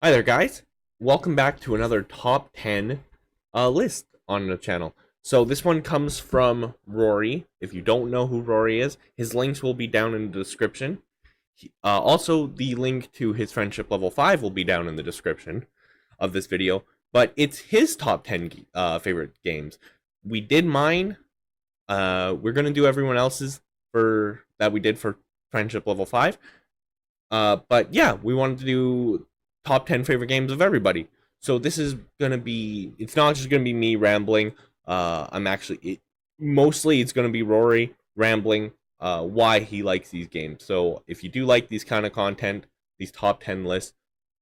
Hi there, guys. Welcome back to another top 10 list on the channel. So this one comes from Rory. If you don't know who Rory is, his links will be down in the description. Also, the link to his friendship level 5 will be down in the description of this video. But it's his top 10 favorite games. We did mine. We're going to do everyone else's that we did for friendship level 5. But yeah, we wanted to do top 10 favorite games of everybody. So this is gonna be, it's not just gonna be me rambling. Mostly it's gonna be Rory rambling why he likes these games. So if you do like these kind of content, these top 10 lists,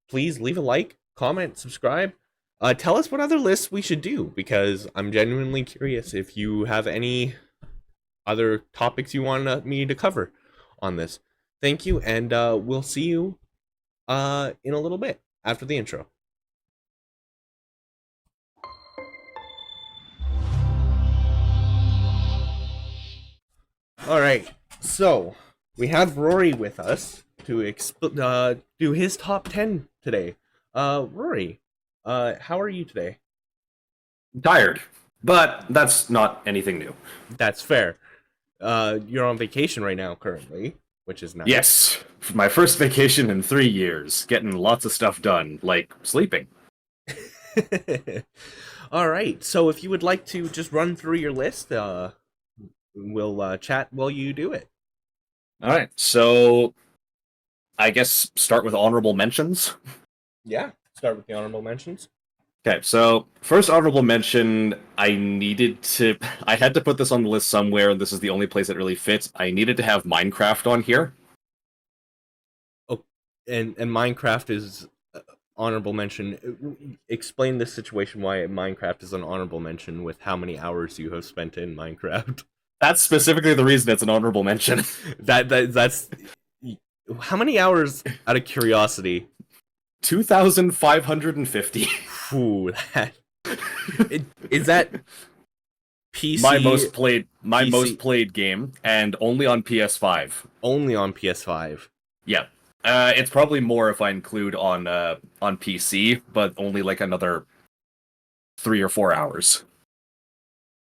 please leave a like, comment, subscribe. Tell us what other lists we should do, because I'm genuinely curious if you have any other topics you want me to cover on this. Thank you, and we'll see you in a little bit after the intro. All right, so we have Rory with us to do his top 10 today. Rory, how are you today? Tired, but that's not anything new. That's fair. You're on vacation right now currently, which is nice. Yes, my first vacation in 3 years, getting lots of stuff done, like sleeping. All right, so if you would like to just run through your list, we'll chat while you do it. All right, so I guess start with honorable mentions. Yeah, start with the honorable mentions. Okay, so first honorable mention, I had to put this on the list somewhere, and this is the only place it really fits. I needed to have Minecraft on here. Oh, and Minecraft is honorable mention. Explain this situation why Minecraft is an honorable mention with how many hours you have spent in Minecraft. That's specifically the reason it's an honorable mention. That's how many hours out of curiosity? 2,550. Ooh, is that PC? My most played game, and only on PS5. Only on PS5. Yeah. It's probably more if I include on PC, but only like another 3 or 4 hours.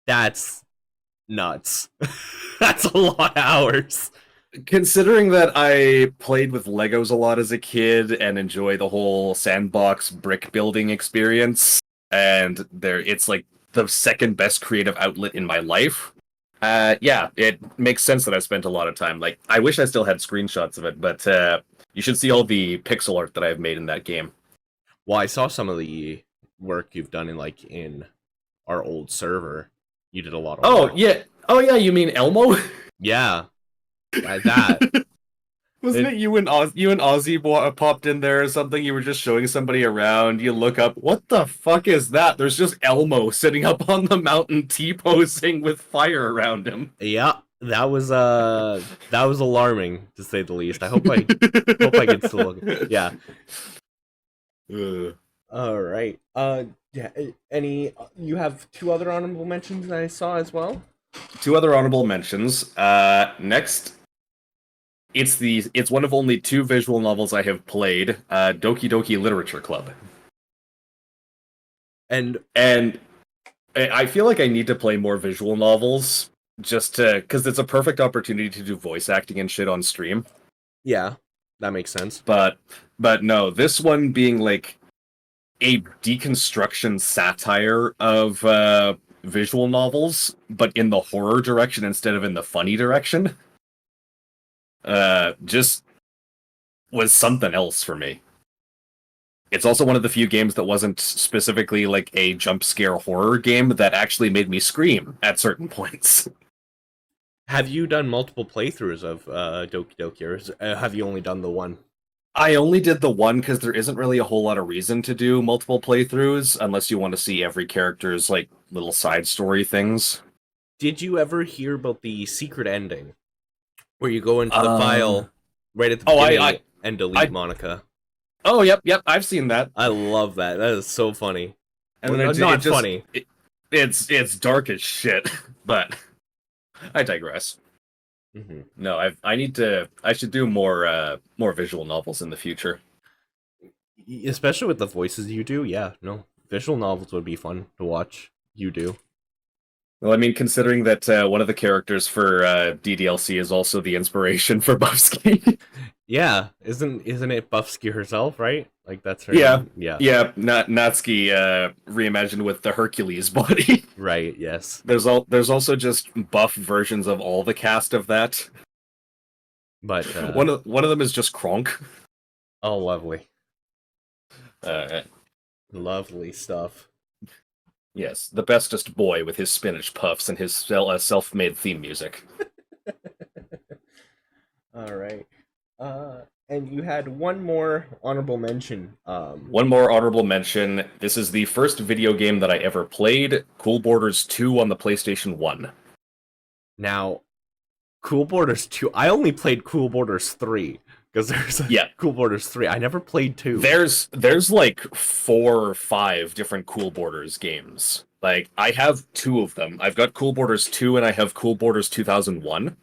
That's nuts. That's a lot of hours. Considering that I played with Legos a lot as a kid and enjoy the whole sandbox brick building experience, and it's like the second best creative outlet in my life. Yeah, it makes sense that I spent a lot of time. Like, I wish I still had screenshots of it, but you should see all the pixel art that I've made in that game. Well, I saw some of the work you've done in our old server. You did a lot of work. Oh yeah, you mean Elmo? Yeah, that. Wasn't it you and Ozzy popped in there or something? You were just showing somebody around. You look up, what the fuck is that? There's just Elmo sitting up on the mountain T-posing with fire around him. Yeah, that was alarming to say the least. I hope I can still look. Yeah. All right. Yeah. You have two other honorable mentions that I saw as well. Two other honorable mentions. Next, it's one of only two visual novels I have played. Doki Doki Literature Club. And I feel like I need to play more visual novels because it's a perfect opportunity to do voice acting and shit on stream. Yeah, that makes sense. But no, this one being like a deconstruction satire of visual novels, but in the horror direction instead of in the funny direction. Just was something else for me. It's also one of the few games that wasn't specifically like a jump scare horror game that actually made me scream at certain points. Have you done multiple playthroughs of Doki Doki, or have you only done the one? I only did the one because there isn't really a whole lot of reason to do multiple playthroughs unless you want to see every character's like little side story things. Did you ever hear about the secret ending where you go into the file right at the beginning and delete Monica? Oh, yep, I've seen that. I love that. That is so funny. And then it's not funny. It's dark as shit, but I digress. Mm-hmm. No, I should do more visual novels in the future. Especially with the voices you do. Yeah, no, visual novels would be fun to watch. You do. Well, I mean, considering that one of the characters for DDLC is also the inspiration for Buffsky. Yeah, isn't it Buffsky herself, right? Like that's her Yeah, name. Yeah, yeah, Natsuki reimagined with the Hercules body. right. Yes, There's also just buff versions of all the cast of that. but One of them is just Kronk. oh, lovely, Uh, lovely stuff. yes, the bestest boy with his spinach puffs and his self-made theme music. All right. And you had one more honorable mention. One more honorable mention. This is the first video game that I ever played, Cool Borders 2 on the PlayStation 1. Now, Cool Borders 2. I only played Cool Borders 3 because there's a Yeah. Cool Borders 3. I never played 2. There's like 4 or 5 different Cool Borders games. Like I have 2 of them. I've got Cool Borders 2 and I have Cool Borders 2001.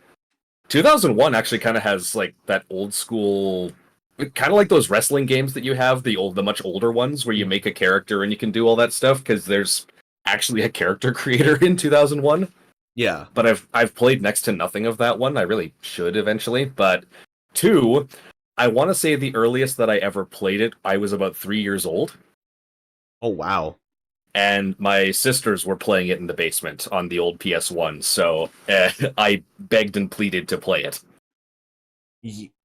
2001 actually kind of has like that old school, kind of like those wrestling games that you have, the much older ones where you make a character and you can do all that stuff because there's actually a character creator in 2001. Yeah. But I've played next to nothing of that one. I really should eventually, but 2, I want to say the earliest that I ever played it, I was about 3 years old. Oh, wow. And my sisters were playing it in the basement on the old PS1, so I begged and pleaded to play it.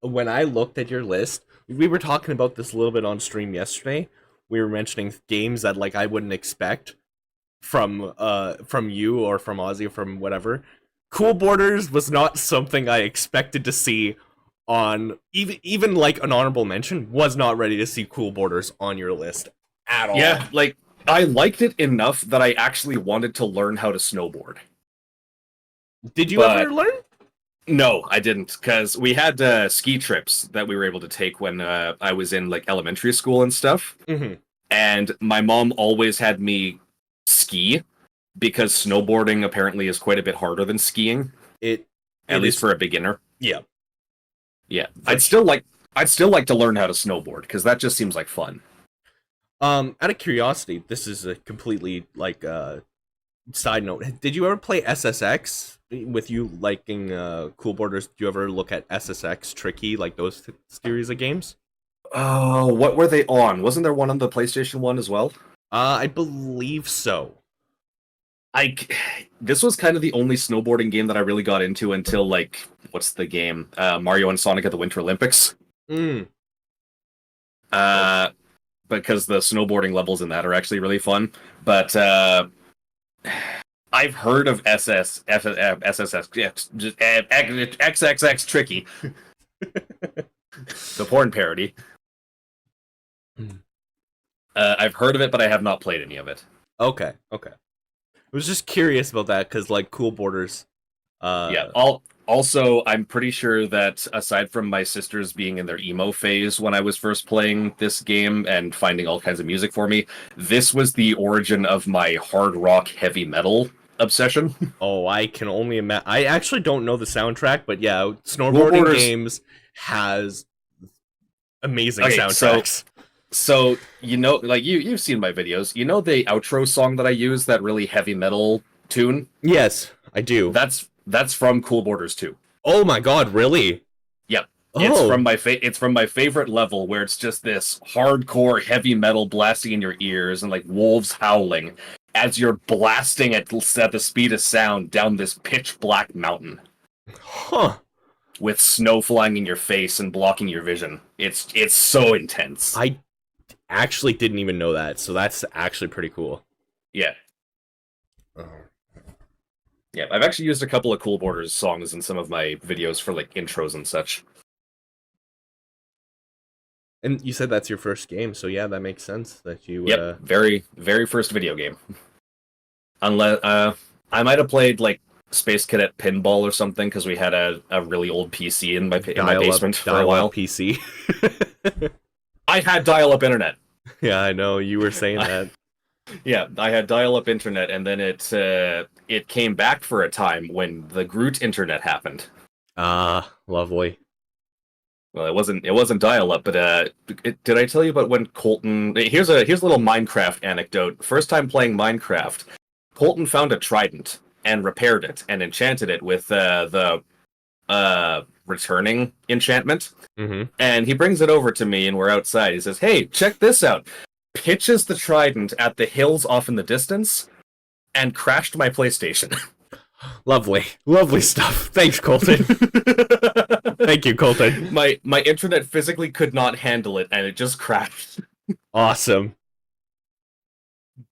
When I looked at your list, we were talking about this a little bit on stream yesterday. We were mentioning games that like I wouldn't expect from you or from Ozzy or from whatever. Cool Borders was not something I expected to see on even like an honorable mention. Was not ready to see Cool Borders on your list at all. Yeah, like I liked it enough that I actually wanted to learn how to snowboard. Did you But ever learn? no, I didn't, because we had ski trips that we were able to take when I was in like elementary school and stuff. Mm-hmm. And my mom always had me ski because snowboarding apparently is quite a bit harder than skiing, at least for a beginner. Yeah. Yeah, I'd still like to learn how to snowboard because that just seems like fun. Out of curiosity, this is a completely like side note. Did you ever play SSX? With you liking Cool Borders, did you ever look at SSX Tricky, like those series of games? Oh, what were they on? Wasn't there one on the PlayStation 1 as well? I believe so. This was kind of the only snowboarding game that I really got into until like what's the game? Mario and Sonic at the Winter Olympics. Mm. Because the snowboarding levels in that are actually really fun. But I've heard of XXX Tricky, the porn parody. I've heard of it, but I have not played any of it. Okay. I was just curious about that because, like, Cool Borders. Yeah. Also, I'm pretty sure that aside from my sisters being in their emo phase when I was first playing this game and finding all kinds of music for me, this was the origin of my hard rock heavy metal obsession. Oh, I can only imagine. I actually don't know the soundtrack, but yeah, snowboarding games has amazing soundtracks. So you know, like you've seen my videos. You know the outro song that I use, that really heavy metal tune? Yes, I do. That's from Cool Borders 2. Oh my god, really? Yep. Oh. It's from my favorite level where it's just this hardcore heavy metal blasting in your ears and like wolves howling as you're blasting at the speed of sound down this pitch black mountain. Huh. With snow flying in your face and blocking your vision. It's so intense. I actually didn't even know that, so that's actually pretty cool. Yeah. Yeah, I've actually used a couple of Cool Borders songs in some of my videos for like intros and such. And you said that's your first game, so yeah, that makes sense that you. Yep, very very first video game. Unless I might have played like Space Cadet Pinball or something because we had a really old PC in my basement for a while. PC. I had dial-up internet. Yeah, I know you were saying that. Yeah, I had dial-up internet, and then it came back for a time when the Groot internet happened. Ah, lovely. Well, it wasn't dial-up, but did I tell you about when Colton? Here's a little Minecraft anecdote. First time playing Minecraft, Colton found a trident and repaired it and enchanted it with the returning enchantment. Mm-hmm. And he brings it over to me, and we're outside. He says, "Hey, check this out." Pitches the trident at the hills off in the distance, and crashed my PlayStation. Lovely, lovely stuff. Thanks, Colton. Thank you, Colton. My internet physically could not handle it, and it just crashed. Awesome.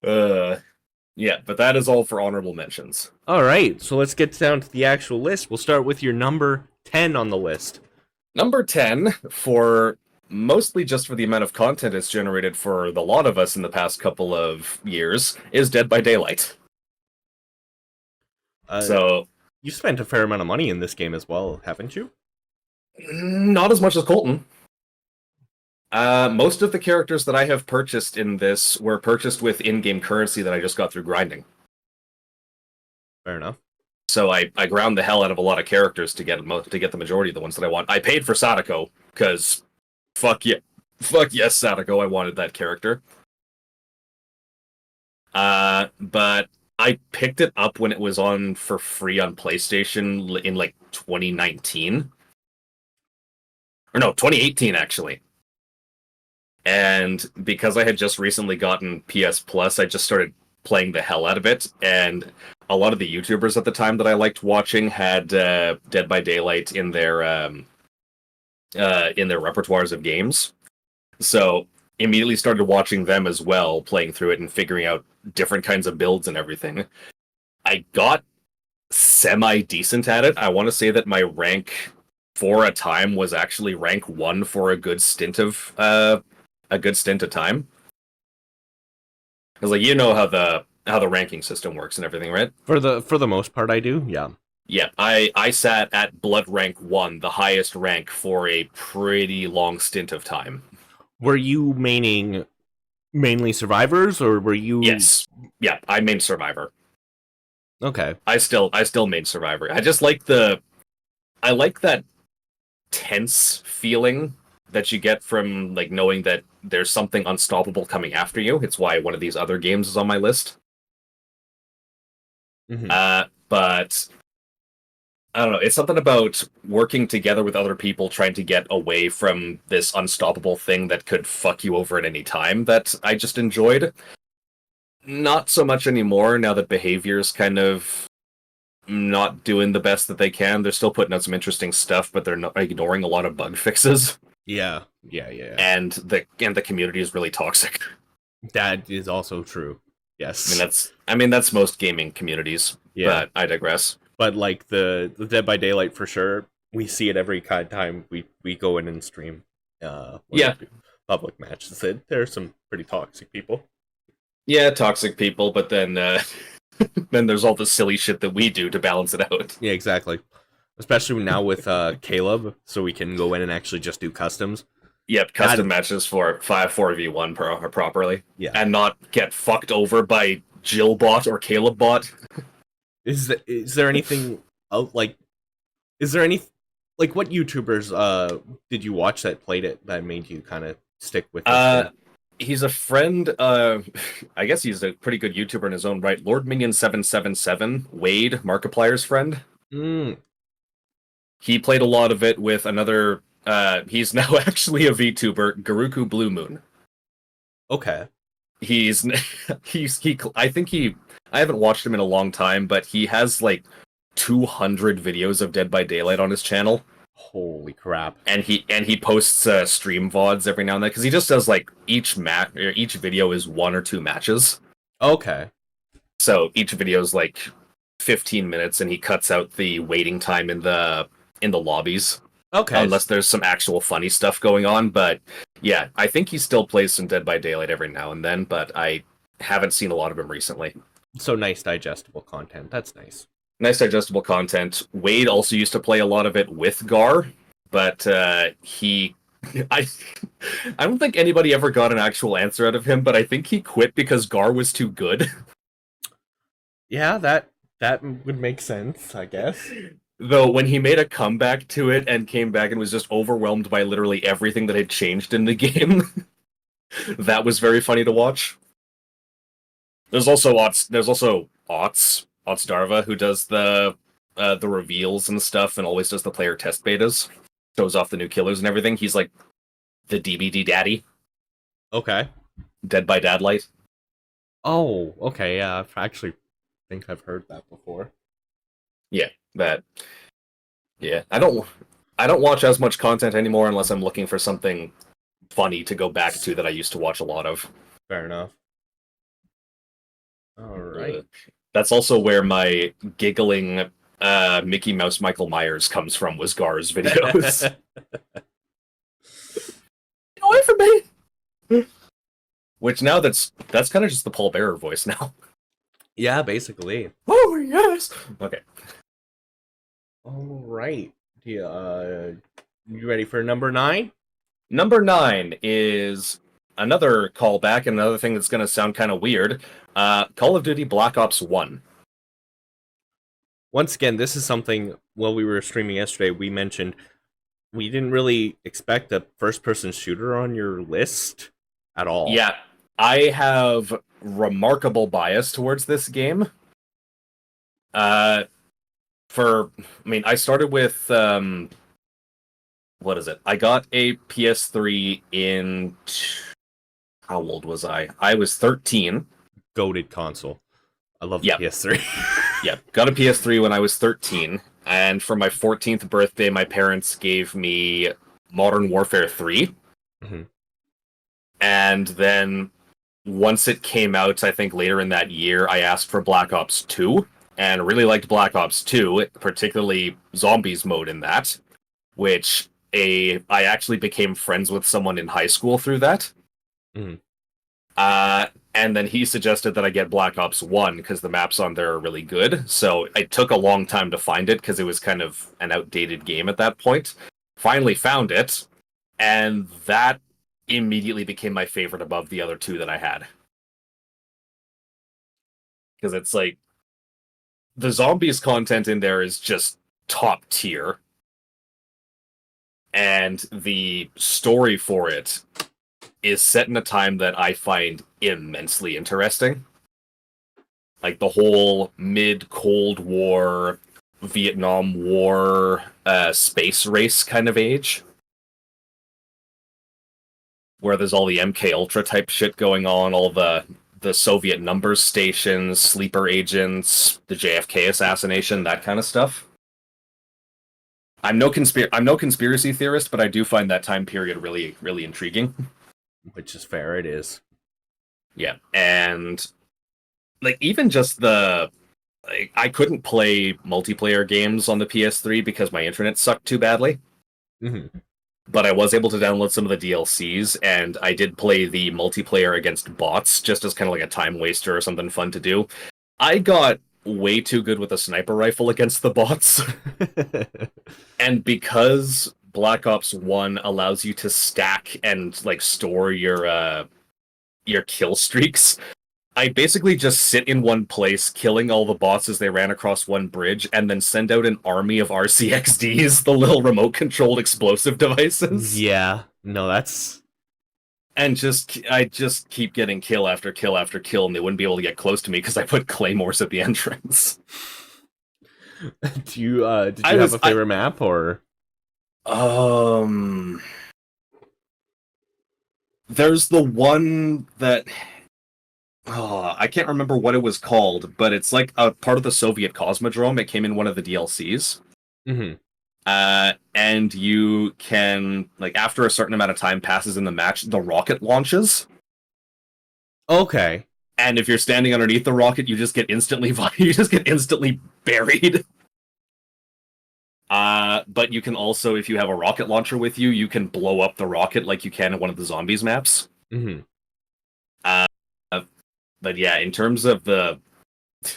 Yeah, but that is all for honorable mentions. All right, so let's get down to the actual list. We'll start with your number 10 on the list. Number 10, for mostly just for the amount of content it's generated for the lot of us in the past couple of years, is Dead by Daylight. So, you spent a fair amount of money in this game as well, haven't you? not as much as Colton. Most of the characters that I have purchased in this were purchased with in-game currency that I just got through grinding. Fair enough. So I ground the hell out of a lot of characters to get the majority of the ones that I want. I paid for Sadako because fuck yes, Sadako. I wanted that character. But I picked it up when it was on for free on PlayStation in like 2019, or no, 2018 actually. And because I had just recently gotten PS Plus, I just started playing the hell out of it. And a lot of the YouTubers at the time that I liked watching had Dead by Daylight in their repertoires of games. So immediately started watching them as well, playing through it and figuring out different kinds of builds and everything. I got semi-decent at it. I want to say that my rank for a time was actually rank 1 for a good stint of time. Because like, you know how the ranking system works and everything, right? For the most part, I do. Yeah. Yeah, I sat at Blood rank 1, the highest rank, for a pretty long stint of time. Were you mainly survivors, or were you? Yes. Yeah, I main survivor. Okay. I still main survivor. I just like I like that tense feeling that you get from like knowing that there's something unstoppable coming after you. It's why one of these other games is on my list. Mm-hmm. But I don't know. It's something about working together with other people, trying to get away from this unstoppable thing that could fuck you over at any time that I just enjoyed. Not so much anymore now that behavior's kind of not doing the best that they can. They're still putting out some interesting stuff, but they're not ignoring a lot of bug fixes. Yeah. And the community is really toxic. That is also true. Yes. I mean that's most gaming communities. Yeah. But I digress. But like the Dead by Daylight, for sure, we see it every time we go in and stream. Public matches. There are some pretty toxic people. Yeah, toxic people, but then then there's all the silly shit that we do to balance it out. Yeah, exactly. Especially now with Caleb, so we can go in and actually just do customs. Yep, custom matches for 4v1 properly. Yeah. And not get fucked over by Jill bot or Caleb bot. Is there anything like? Is there any like what YouTubers did you watch that played it that made you kind of stick with it? He's a friend. I guess he's a pretty good YouTuber in his own right. Lord Minion 777, Wade, Markiplier's friend. He played a lot of it with another. He's now actually a VTuber, Garuku Blue Moon. Okay. I haven't watched him in a long time, but he has like 200 videos of Dead by Daylight on his channel. Holy crap! And he posts stream VODs every now and then because he just does like each video is 1 or 2 matches. Okay. So each video is like 15 minutes, and he cuts out the waiting time in the lobbies. Okay. Unless there's some actual funny stuff going on, but yeah, I think he still plays some Dead by Daylight every now and then, but I haven't seen a lot of him recently. So nice digestible content. That's nice. Nice digestible content. Wade also used to play a lot of it with Gar, but I don't think anybody ever got an actual answer out of him, but I think he quit because Gar was too good. Yeah, that would make sense, I guess. Though when he made a comeback to it and came back and was just overwhelmed by literally everything that had changed in the game, that was very funny to watch. There's also Ots Darva, who does the reveals and stuff and always does the player test betas, shows off the new killers and everything. He's like the DBD daddy, Okay. Dead by Dadlight. Oh, okay. Yeah, I actually think I've heard that before. Yeah, that. Yeah, I don't watch as much content anymore unless I'm looking for something funny to go back to that I used to watch a lot of. Fair enough. All right. That's also where my giggling Mickey Mouse Michael Myers comes from, was Gar's videos. Get away from me! Which now that's kind of just the Paul Bearer voice now. Yeah, basically. Oh yes. Okay. All right. Yeah. You ready for number 9? Number 9 is another callback, and another thing that's going to sound kind of weird. Call of Duty Black Ops 1. Once again, this is something while we were streaming yesterday, we mentioned we didn't really expect a first-person shooter on your list at all. Yeah, I have remarkable bias towards this game. I started with what is it? I got a PS3 in how old was I? I was 13. Goated console. I love the Yep. PS3. Yeah, got a PS3 when I was 13, and for my 14th birthday, my parents gave me Modern Warfare 3. Mm-hmm. And then once it came out, I think later in that year, I asked for Black Ops 2, and really liked Black Ops 2, particularly Zombies mode in that, which I actually became friends with someone in high school through that. Mhm. And then he suggested that I get Black Ops 1 because the maps on there are really good. So it took a long time to find it because it was kind of an outdated game at that point. Finally found it, and that immediately became my favorite above the other two that I had. Because it's like, the zombies content in there is just top tier. And the story for it is set in a time that I find immensely interesting. Like the whole mid-Cold War, Vietnam War, space race kind of age. Where there's all the MK Ultra type shit going on, all the Soviet numbers stations, sleeper agents, the JFK assassination, that kind of stuff. I'm no conspiracy theorist, but I do find that time period really, really intriguing. Which is fair, it is. Yeah, and like even just I couldn't play multiplayer games on the PS3 because my internet sucked too badly. Mm-hmm. But I was able to download some of the DLCs, and I did play the multiplayer against bots just as kind of like a time waster or something fun to do. I got way too good with a sniper rifle against the bots. And because Black Ops 1 allows you to stack and like store your kill streaks, I basically just sit in one place, killing all the bots as they ran across one bridge, and then send out an army of RCXDs, the little remote-controlled explosive devices. Yeah, no, that's... And I just keep getting kill after kill after kill, and they wouldn't be able to get close to me because I put claymores at the entrance. Did you have a favorite map, or? There's the one that... Oh, I can't remember what it was called, but it's like a part of the Soviet Cosmodrome. It came in one of the DLCs. Mm-hmm. And you can, like, after a certain amount of time passes in the match, the rocket launches. Okay. And if you're standing underneath the rocket, you just get instantly buried. But you can also, if you have a rocket launcher with you, you can blow up the rocket like you can in one of the zombies maps. Mm-hmm. But yeah, in terms of the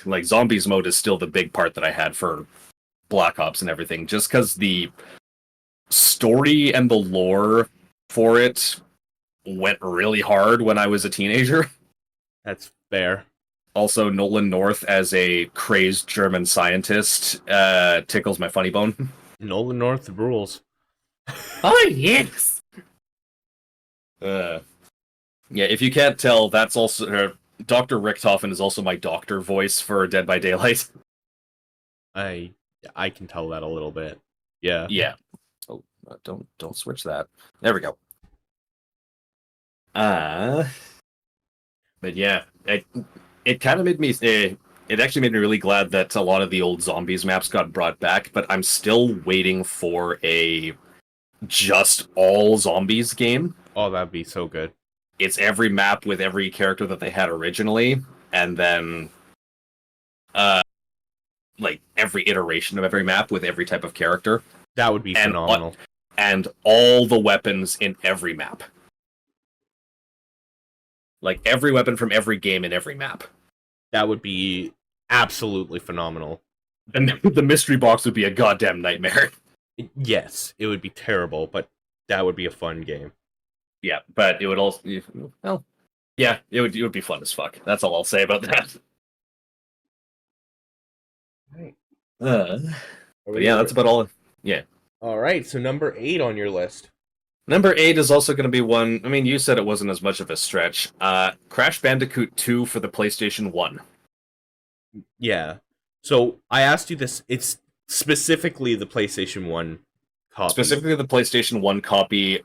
like zombies mode is still the big part that I had for Black Ops and everything, just because the story and the lore for it went really hard when I was a teenager. That's fair. Also, Nolan North as a crazed German scientist tickles my funny bone. Nolan North rules. Oh, yes! Uh, yeah, if you can't tell, that's also Dr. Richthofen is also my doctor voice for Dead by Daylight. I I can tell that a little bit. Yeah. Yeah. Oh, don't switch that. There we go. Uh but yeah, it kind of made me. It actually made me really glad that a lot of the old zombies maps got brought back. But I'm still waiting for a just all zombies game. Oh, that'd be so good. It's every map with every character that they had originally, and then uh like every iteration of every map with every type of character, That would be and phenomenal. and all the weapons in every map. Like every weapon from every game in every map. That would be absolutely phenomenal. And the mystery box would be a goddamn nightmare. Yes, it would be terrible, but that would be a fun game. Yeah, but it would also, well, yeah, it would be fun as fuck. That's all I'll say about that. Right. Uh, but yeah, that's about all. Yeah. All right, so number 8 on your list. Number 8 is also going to be one. I mean, you said it wasn't as much of a stretch. Crash Bandicoot 2 for the PlayStation 1. Yeah. So I asked you this. It's specifically the PlayStation 1 copy. Specifically, the PlayStation 1 copy.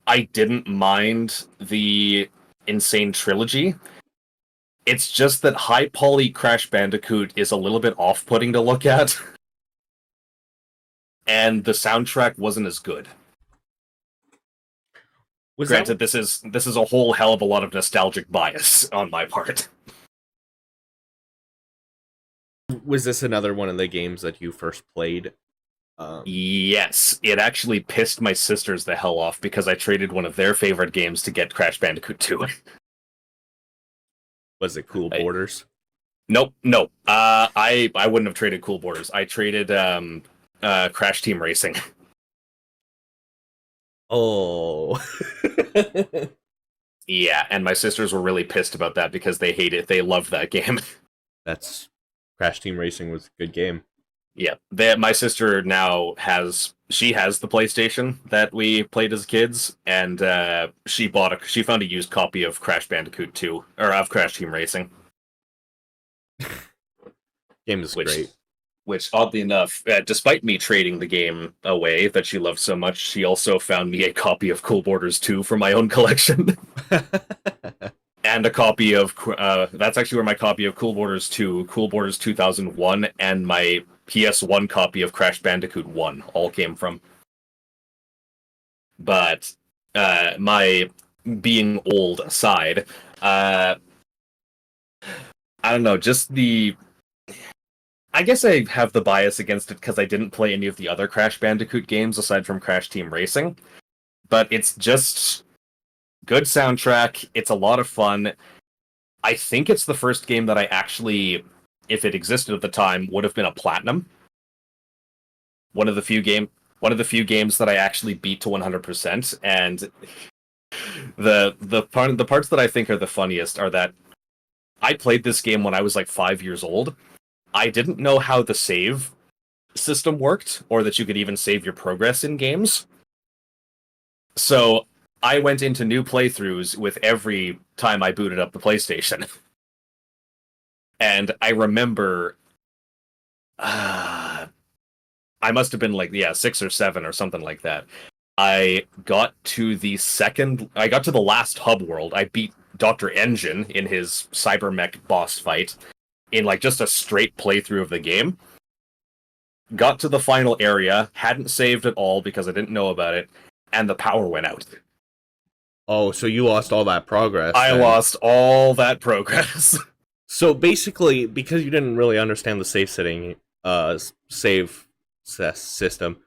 I didn't mind the Insane Trilogy. It's just that high poly Crash Bandicoot is a little bit off-putting to look at. And the soundtrack wasn't as good. Granted, this is a whole hell of a lot of nostalgic bias on my part. Was this another one of the games that you first played? Yes, it actually pissed my sisters the hell off because I traded one of their favorite games to get Crash Bandicoot 2. Was it Cool Borders? Nope, no. I wouldn't have traded Cool Borders. I traded Crash Team Racing. Oh. Yeah, and my sisters were really pissed about that because they hate it. They loved that game. That's Crash Team Racing was a good game. Yeah, my sister now has the PlayStation that we played as kids, and she found a used copy of Crash Bandicoot 2 or of Crash Team Racing. Game is great. Which, oddly enough, despite me trading the game away that she loved so much, she also found me a copy of Cool Borders 2 for my own collection. And a copy of that's actually where my copy of Cool Borders 2, Cool Borders 2001, and my PS1 copy of Crash Bandicoot 1 all came from. But my being old aside, I don't know, just I guess I have the bias against it because I didn't play any of the other Crash Bandicoot games aside from Crash Team Racing. But it's just good soundtrack. It's a lot of fun. I think it's the first game that I actually, if it existed at the time, would have been a platinum. One of the few games that I actually beat to 100%. And the parts that I think are the funniest are that I played this game when I was like 5 years old. I didn't know how the save system worked, or that you could even save your progress in games. So I went into new playthroughs with every time I booted up the PlayStation. And I remember I must have been like 6 or 7 or something like that. I got to the last hub world. I beat Dr. Engine in his cybermech boss fight in like just a straight playthrough of the game. Got to the final area, hadn't saved at all because I didn't know about it, and the power went out. Oh, so you lost all that progress. I lost all that progress. So basically, because you didn't really understand the save system,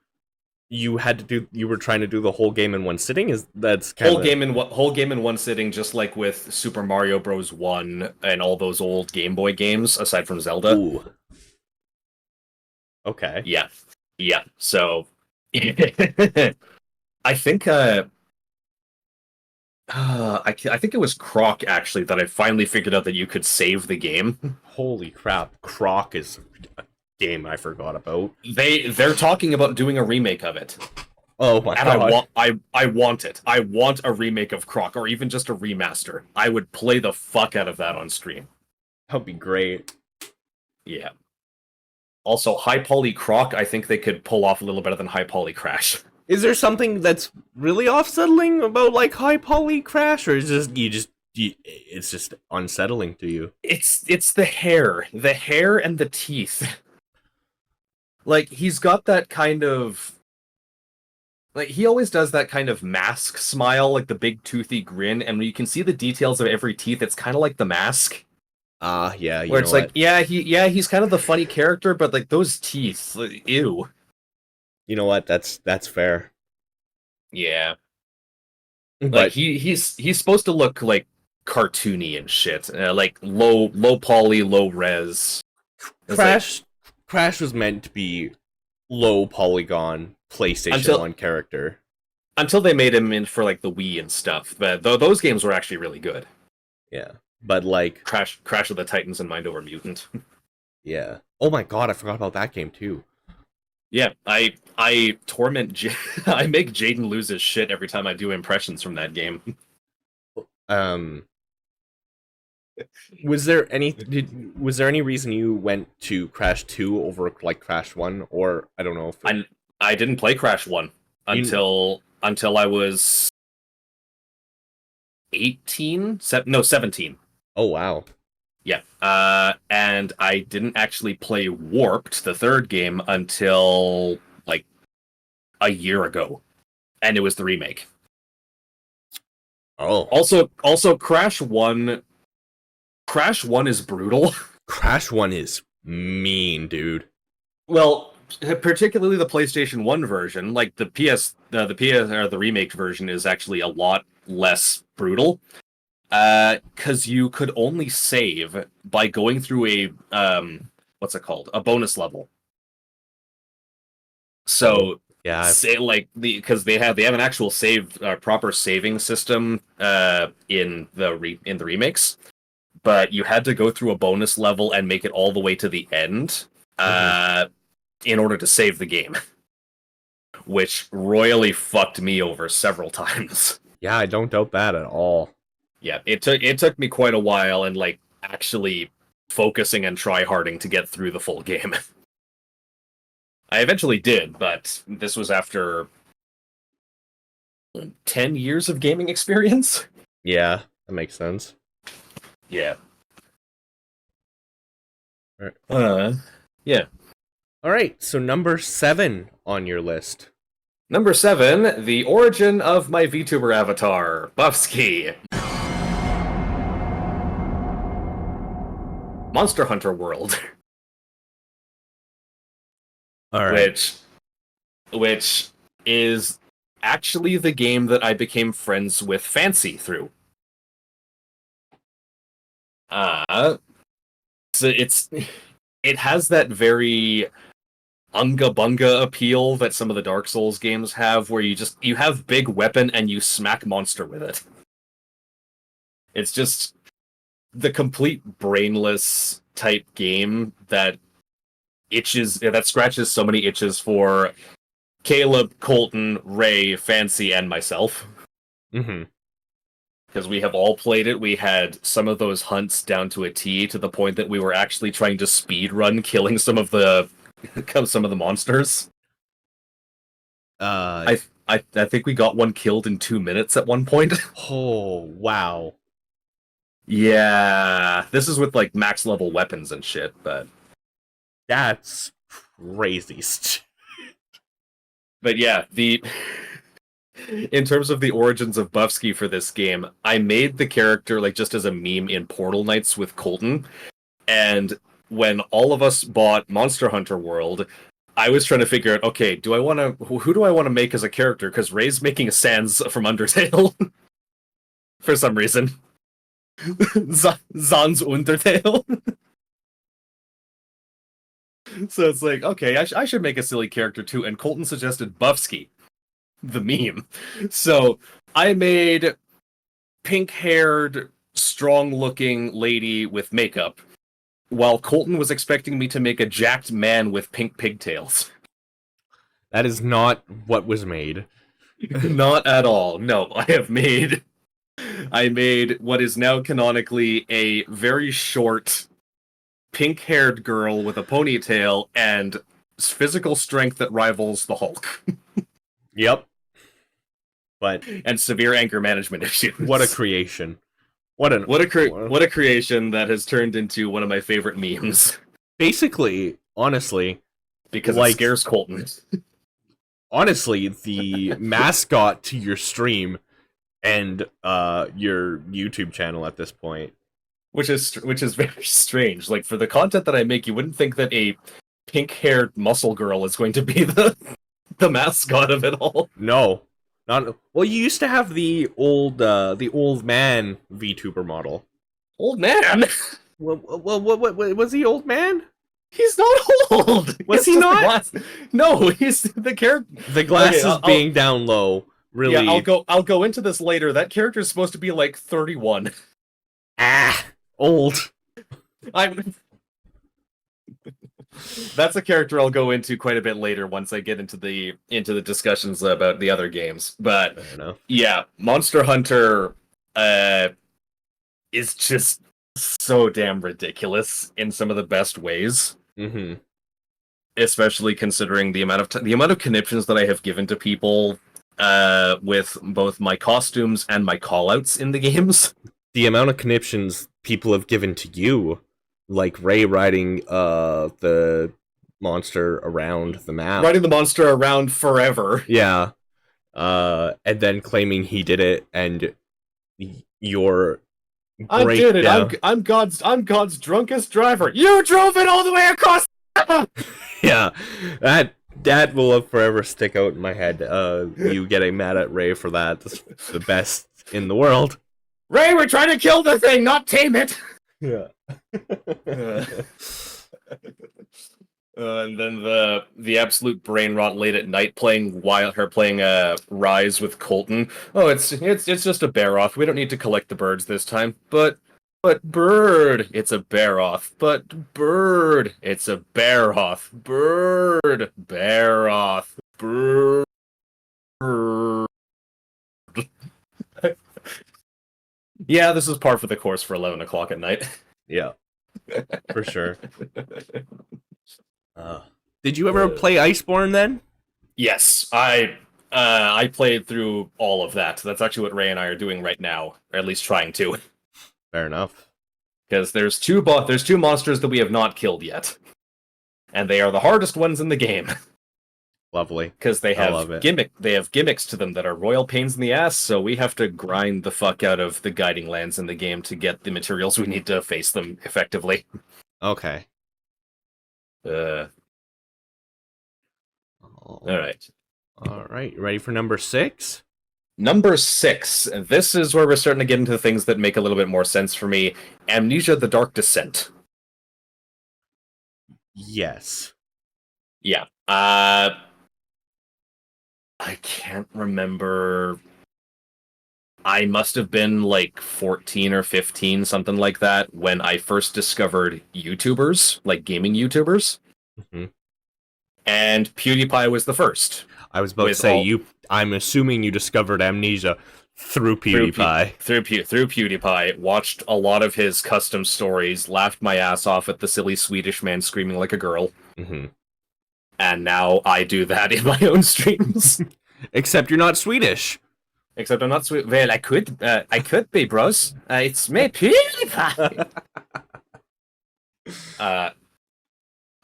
you were trying to do the whole game in one sitting. That's kind whole game in one sitting, just like with Super Mario Bros. 1 and all those old Game Boy games, aside from Zelda. Ooh. Okay. Yeah. So I think I think it was Croc actually that I finally figured out that you could save the game. Holy crap, Croc is a game I forgot about. They're talking about doing a remake of it. Oh my And god. I want it. I want a remake of Croc, or even just a remaster. I would play the fuck out of that on stream. That'd be great. Yeah. Also, High Poly Croc, I think they could pull off a little better than High Poly Crash. Is there something that's really off-settling about like high poly Crash, or is it's just unsettling to you? It's the hair and the teeth. Like he's got that kind of like he always does that kind of mask smile, like the big toothy grin, and when you can see the details of every teeth, it's kind of like the mask. Yeah, you Where know it's what? like, he's kind of the funny character, but like those teeth, like, ew. You know what? That's fair. Yeah. Like But he's supposed to look like cartoony and shit, like low poly, low res. It's like, Crash was meant to be low polygon PlayStation Until- 1 character. until they made him in for like the Wii and stuff, but those games were actually really good. Yeah. But like Crash of the Titans and Mind Over Mutant. yeah. Oh my god, I forgot about that game too. Yeah, I torment I make Jaden lose his shit every time I do impressions from that game. Was there any reason you went to Crash 2 over like Crash 1, or I don't know if I didn't play Crash 1 until I was 18, 17. Oh wow. Yeah. And I didn't actually play Warped, the third game, until like a year ago. And it was the remake. Oh. Also Crash 1 is brutal. Crash 1 is mean, dude. Well, particularly the PlayStation 1 version, like the PS or the remake version is actually a lot less brutal. Because you could only save by going through a what's it called? A bonus level. So Yeah. say like because they have an actual proper saving system in the remakes, but you had to go through a bonus level and make it all the way to the end in order to save the game, which royally fucked me over several times. Yeah, I don't doubt that at all. Yeah, it took me quite a while and like actually focusing and try-harding to get through the full game. I eventually did, but this was after 10 years of gaming experience. Yeah, that makes sense. Yeah. Yeah. All right, so number 7 on your list. Number 7, the origin of my VTuber avatar, Buffsky. Monster Hunter World. All right. Which is actually the game that I became friends with Fancy through. So it has that very unga bunga appeal that some of the Dark Souls games have, where you have big weapon and you smack monster with it. It's just the complete brainless type game that scratches so many itches for Caleb, Colton, Ray, Fancy, and myself. Mm-hmm. Because we have all played it. We had some of those hunts down to a T, to the point that we were actually trying to speed run killing some of the monsters. I think we got one killed in 2 minutes at one point. Oh wow. Yeah, this is with like max level weapons and shit, but that's crazy. But yeah, in terms of the origins of Buffsky for this game, I made the character like just as a meme in Portal Nights with Colton, and when all of us bought Monster Hunter World, I was trying to figure out, okay, who do I want to make as a character? Because Ray's making a Sans from Undertale for some reason. Sans Undertale. So it's like, okay, I should make a silly character too, and Colton suggested Buffsky, the meme. So I made pink-haired, strong-looking lady with makeup, while Colton was expecting me to make a jacked man with pink pigtails. That is not what was made. Not at all. No, I made what is now canonically a very short, pink-haired girl with a ponytail and physical strength that rivals the Hulk. Yep. But and severe anger management issues. what a creation. What a creation that has turned into one of my favorite memes. Basically, honestly, because it scares Colton. Honestly, the mascot to your stream and your YouTube channel at this point. Which is very strange. Like, for the content that I make, you wouldn't think that a pink-haired muscle girl is going to be the mascot of it all. No. Not well, you used to have the old man VTuber model. Old man? What was he old man? He's not old. Was he not? No, he's the character. The glasses being down low. Really? Yeah, I'll go into this later. That character is supposed to be like 31. Old. That's a character I'll go into quite a bit later once I get into the discussions about the other games. But yeah, Monster Hunter is just so damn ridiculous in some of the best ways. Mm-hmm. Especially considering the amount of conniptions that I have given to people with both my costumes and my callouts in the games. The amount of conniptions people have given to you. Like Ray riding the monster around the map. Riding the monster around forever. Yeah. And then claiming he did it, and you're... I did it! I'm God's drunkest driver! You drove it all the way across! Yeah. That will forever stick out in my head. You getting mad at Ray for that. That's the best in the world. Ray, we're trying to kill the thing, not tame it! Yeah. And then the absolute brain rot late at night playing Rise with Colton. Oh, it's just a bear off. We don't need to collect the birds this time. But bird, it's a bear off. But bird, it's a bear off. Bird, bear off. Bird. Yeah, this is par for the course for 11 o'clock at night. Yeah, for sure. Did you ever play Iceborne then? Yes, I played through all of that. That's actually what Ray and I are doing right now, or at least trying to. Fair enough. Because there's two monsters that we have not killed yet, and they are the hardest ones in the game. Lovely. Because they have gimmicks to them that are royal pains in the ass, so we have to grind the fuck out of the guiding lands in the game to get the materials we need to face them effectively. Okay. Alright. Alright, ready for number 6? Number 6. This is where we're starting to get into things that make a little bit more sense for me. Amnesia: The Dark Descent. Yes. Yeah. I can't remember. I must have been like 14 or 15, something like that, when I first discovered YouTubers, like gaming YouTubers. Mm-hmm. And PewDiePie was the first. I was about to say, I'm assuming you discovered Amnesia through PewDiePie. Through PewDiePie. Watched a lot of his custom stories, laughed my ass off at the silly Swedish man screaming like a girl. Mm-hmm. And now I do that in my own streams. Except you're not Swedish. Except I'm not Swedish. Well, I could be, bros. It's me, PewDiePie.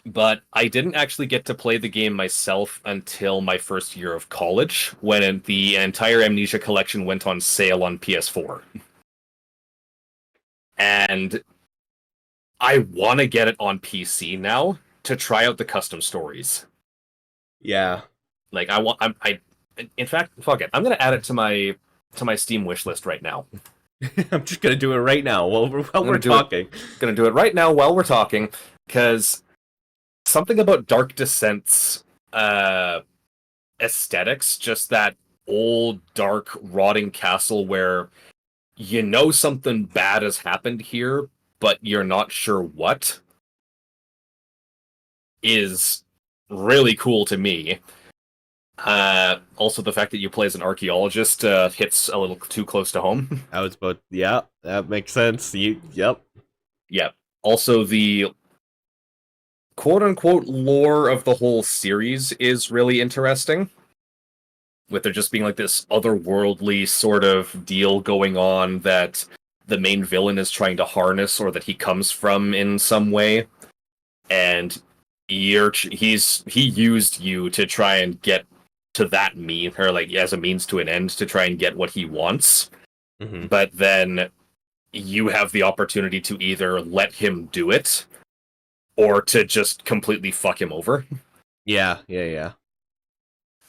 But I didn't actually get to play the game myself until my first year of college, when the entire Amnesia collection went on sale on PS4. And I want to get it on PC now to try out the custom stories. Yeah. Like, in fact, fuck it. I'm going to add it to my Steam wish list right now. I'm just going to do it right now while we're talking. Going to do it right now while we're talking, because something about Dark Descent's aesthetics, just that old, dark, rotting castle where you know something bad has happened here, but you're not sure what, is really cool to me. Also, the fact that you play as an archaeologist hits a little too close to home. I was about, yeah, that makes sense. Yep. Yeah. Also, the quote-unquote lore of the whole series is really interesting, with there just being like this otherworldly sort of deal going on that the main villain is trying to harness, or that he comes from in some way, and he used you to try and get to that mean, or like as a means to an end, to try and get what he wants. Mm-hmm. But then you have the opportunity to either let him do it or to just completely fuck him over. Yeah.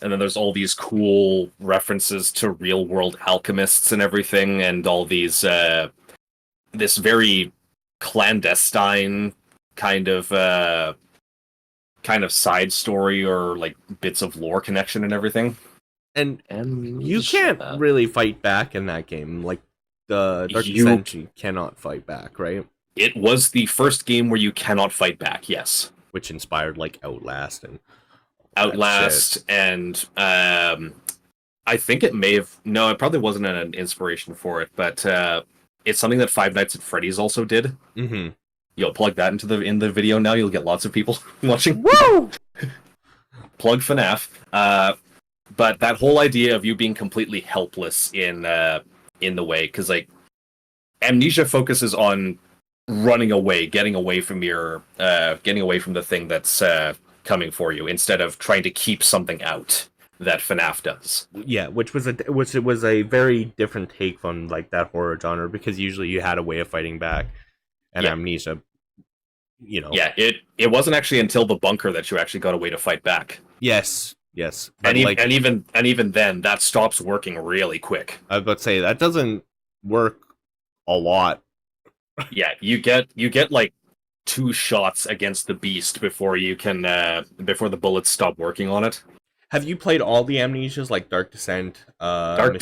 And then there's all these cool references to real world alchemists and everything, and all these this very clandestine kind of side story, or like bits of lore connection and everything. And you And can't really fight back in that game. Like the Dark Descent, you cannot fight back, right? It was the first game where you cannot fight back, yes. Which inspired like Outlast and Outlast, and I think it may have, no, it probably wasn't an inspiration for it, but it's something that Five Nights at Freddy's also did. Mm-hmm. You'll plug that in the video now. You'll get lots of people watching. Woo! Plug FNAF. But that whole idea of you being completely helpless in the way, because like Amnesia focuses on running away, getting away from the thing that's coming for you, instead of trying to keep something out that FNAF does. Yeah, which was a very different take on like that horror genre, because usually you had a way of fighting back, and Amnesia, you know. Yeah, it wasn't actually until the bunker that you actually got a way to fight back. Yes. And even then, that stops working really quick. I was about to say that doesn't work a lot. Yeah, you get like 2 shots against the beast before you can before the bullets stop working on it. Have you played all the Amnesias, like Dark Descent, Dark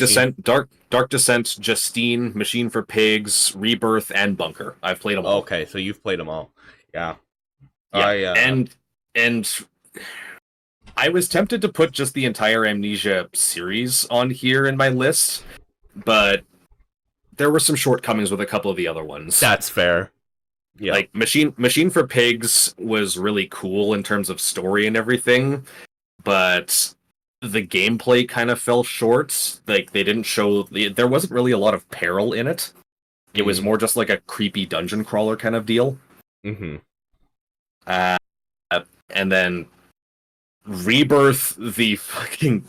Descent, Justine, Machine for Pigs, Rebirth, and Bunker? I've played them all. Okay, so you've played them all. Yeah. And I was tempted to put just the entire Amnesia series on here in my list, but there were some shortcomings with a couple of the other ones. That's fair. Yeah. Like Machine for Pigs was really cool in terms of story and everything, but the gameplay kind of fell short. Like they didn't show there wasn't really a lot of peril in it. It was more just like a creepy dungeon crawler kind of deal. Mm-hmm. And then Rebirth, the fucking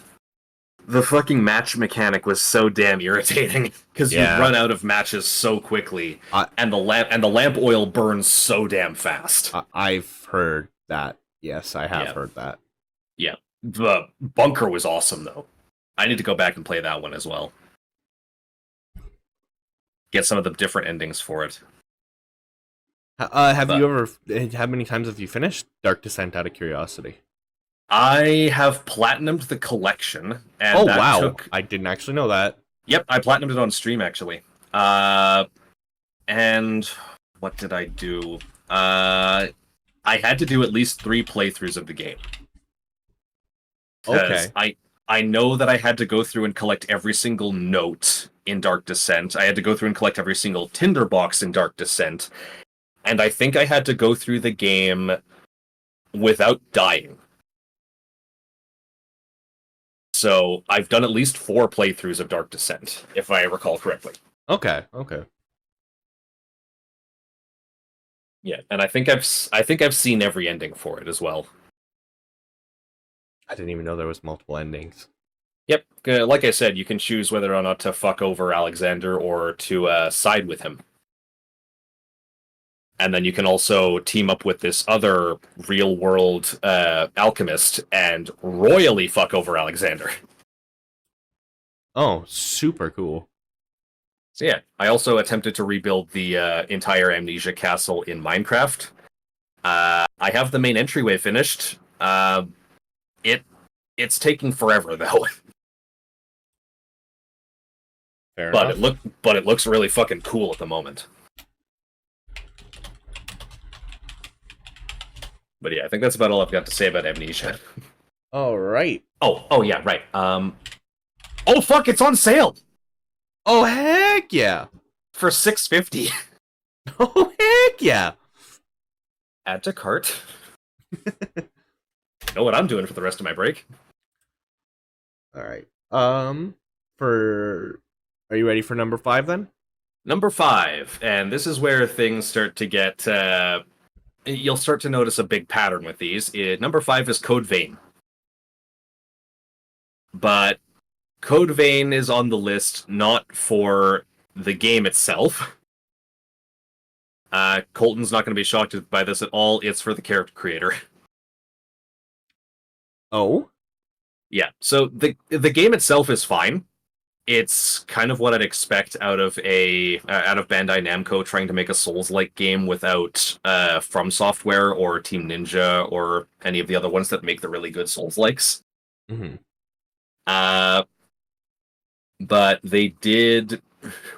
match mechanic was so damn irritating, because you run out of matches so quickly, and the lamp oil burns so damn fast. I've heard that. Yes, I have heard that. Yeah, the Bunker was awesome though. I need to go back and play that one as well. Get some of the different endings for it. How many times have you finished Dark Descent, out of curiosity? I have platinumed the collection, and I didn't actually know that. Yep, I platinumed it on stream actually. And what did I do? I had to do at least 3 playthroughs of the game. Okay. I know that I had to go through and collect every single note in Dark Descent. I had to go through and collect every single tinderbox in Dark Descent. And I think I had to go through the game without dying. So I've done at least 4 playthroughs of Dark Descent, if I recall correctly. Okay. Yeah, and I think I've seen every ending for it as well. I didn't even know there was multiple endings. Yep, like I said, you can choose whether or not to fuck over Alexander or to side with him. And then you can also team up with this other real-world alchemist and royally fuck over Alexander. Oh, super cool. So yeah, I also attempted to rebuild the entire Amnesia castle in Minecraft. I have the main entryway finished. It's taking forever, though. Fair but enough. it looks really fucking cool at the moment. But yeah, I think that's about all I've got to say about Amnesia. All right. Oh yeah, right. Oh fuck, it's on sale Oh heck yeah! for $6.50. Oh heck yeah! Add to cart. Know what I'm doing for the rest of my break. All right. For are you ready for number 5 then? Number 5, and this is where things start to get. You'll start to notice a big pattern with these. Number 5 is Code Vein, but Code Vein is on the list not for the game itself. Colton's not going to be shocked by this at all. It's for the character creator. Oh, Yeah, so the game itself is fine. It's kind of what I'd expect out of Bandai Namco trying to make a Souls-like game without From Software or Team Ninja or any of the other ones that make the really good Souls-likes. mm-hmm. But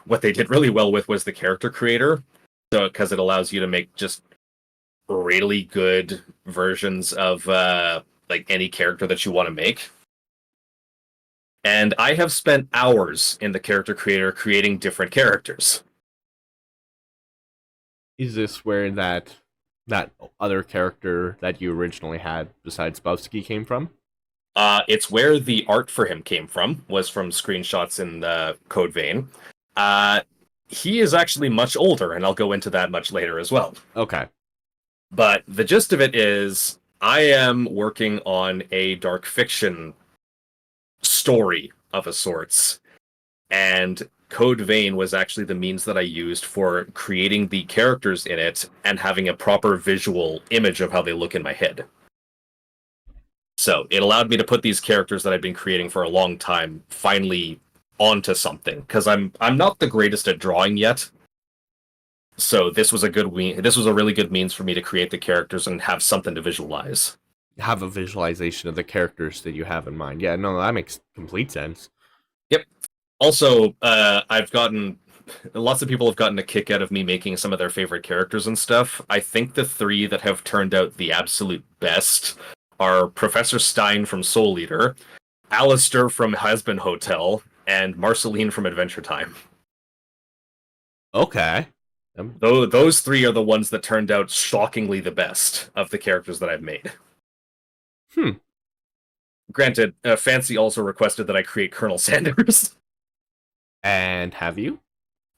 what they did really well with was the character creator, so because it allows you to make just really good versions of like any character that you want to make. And I have spent hours in the character creator creating different characters. Is this where that other character that you originally had besides Bowski came from? It's where the art for him came from, was from screenshots in the Code Vein. He is actually much older, and I'll go into that much later as well. Okay. But the gist of it is, I am working on a dark fiction story of a sorts, and Code Vein was actually the means that I used for creating the characters in it and having a proper visual image of how they look in my head. So it allowed me to put these characters that I've been creating for a long time finally onto something, because I'm not the greatest at drawing yet. So this was a really good means for me to create the characters and have something to visualize. Have a visualization of the characters that you have in mind. Yeah, no, that makes complete sense. Yep. Also, lots of people have gotten a kick out of me making some of their favorite characters and stuff. I think the 3 that have turned out the absolute best are Professor Stein from Soul Eater, Alistair from Husband Hotel, and Marceline from Adventure Time. Okay. Those 3 are the ones that turned out shockingly the best of the characters that I've made. Granted, Fancy also requested that I create Colonel Sanders. And have you?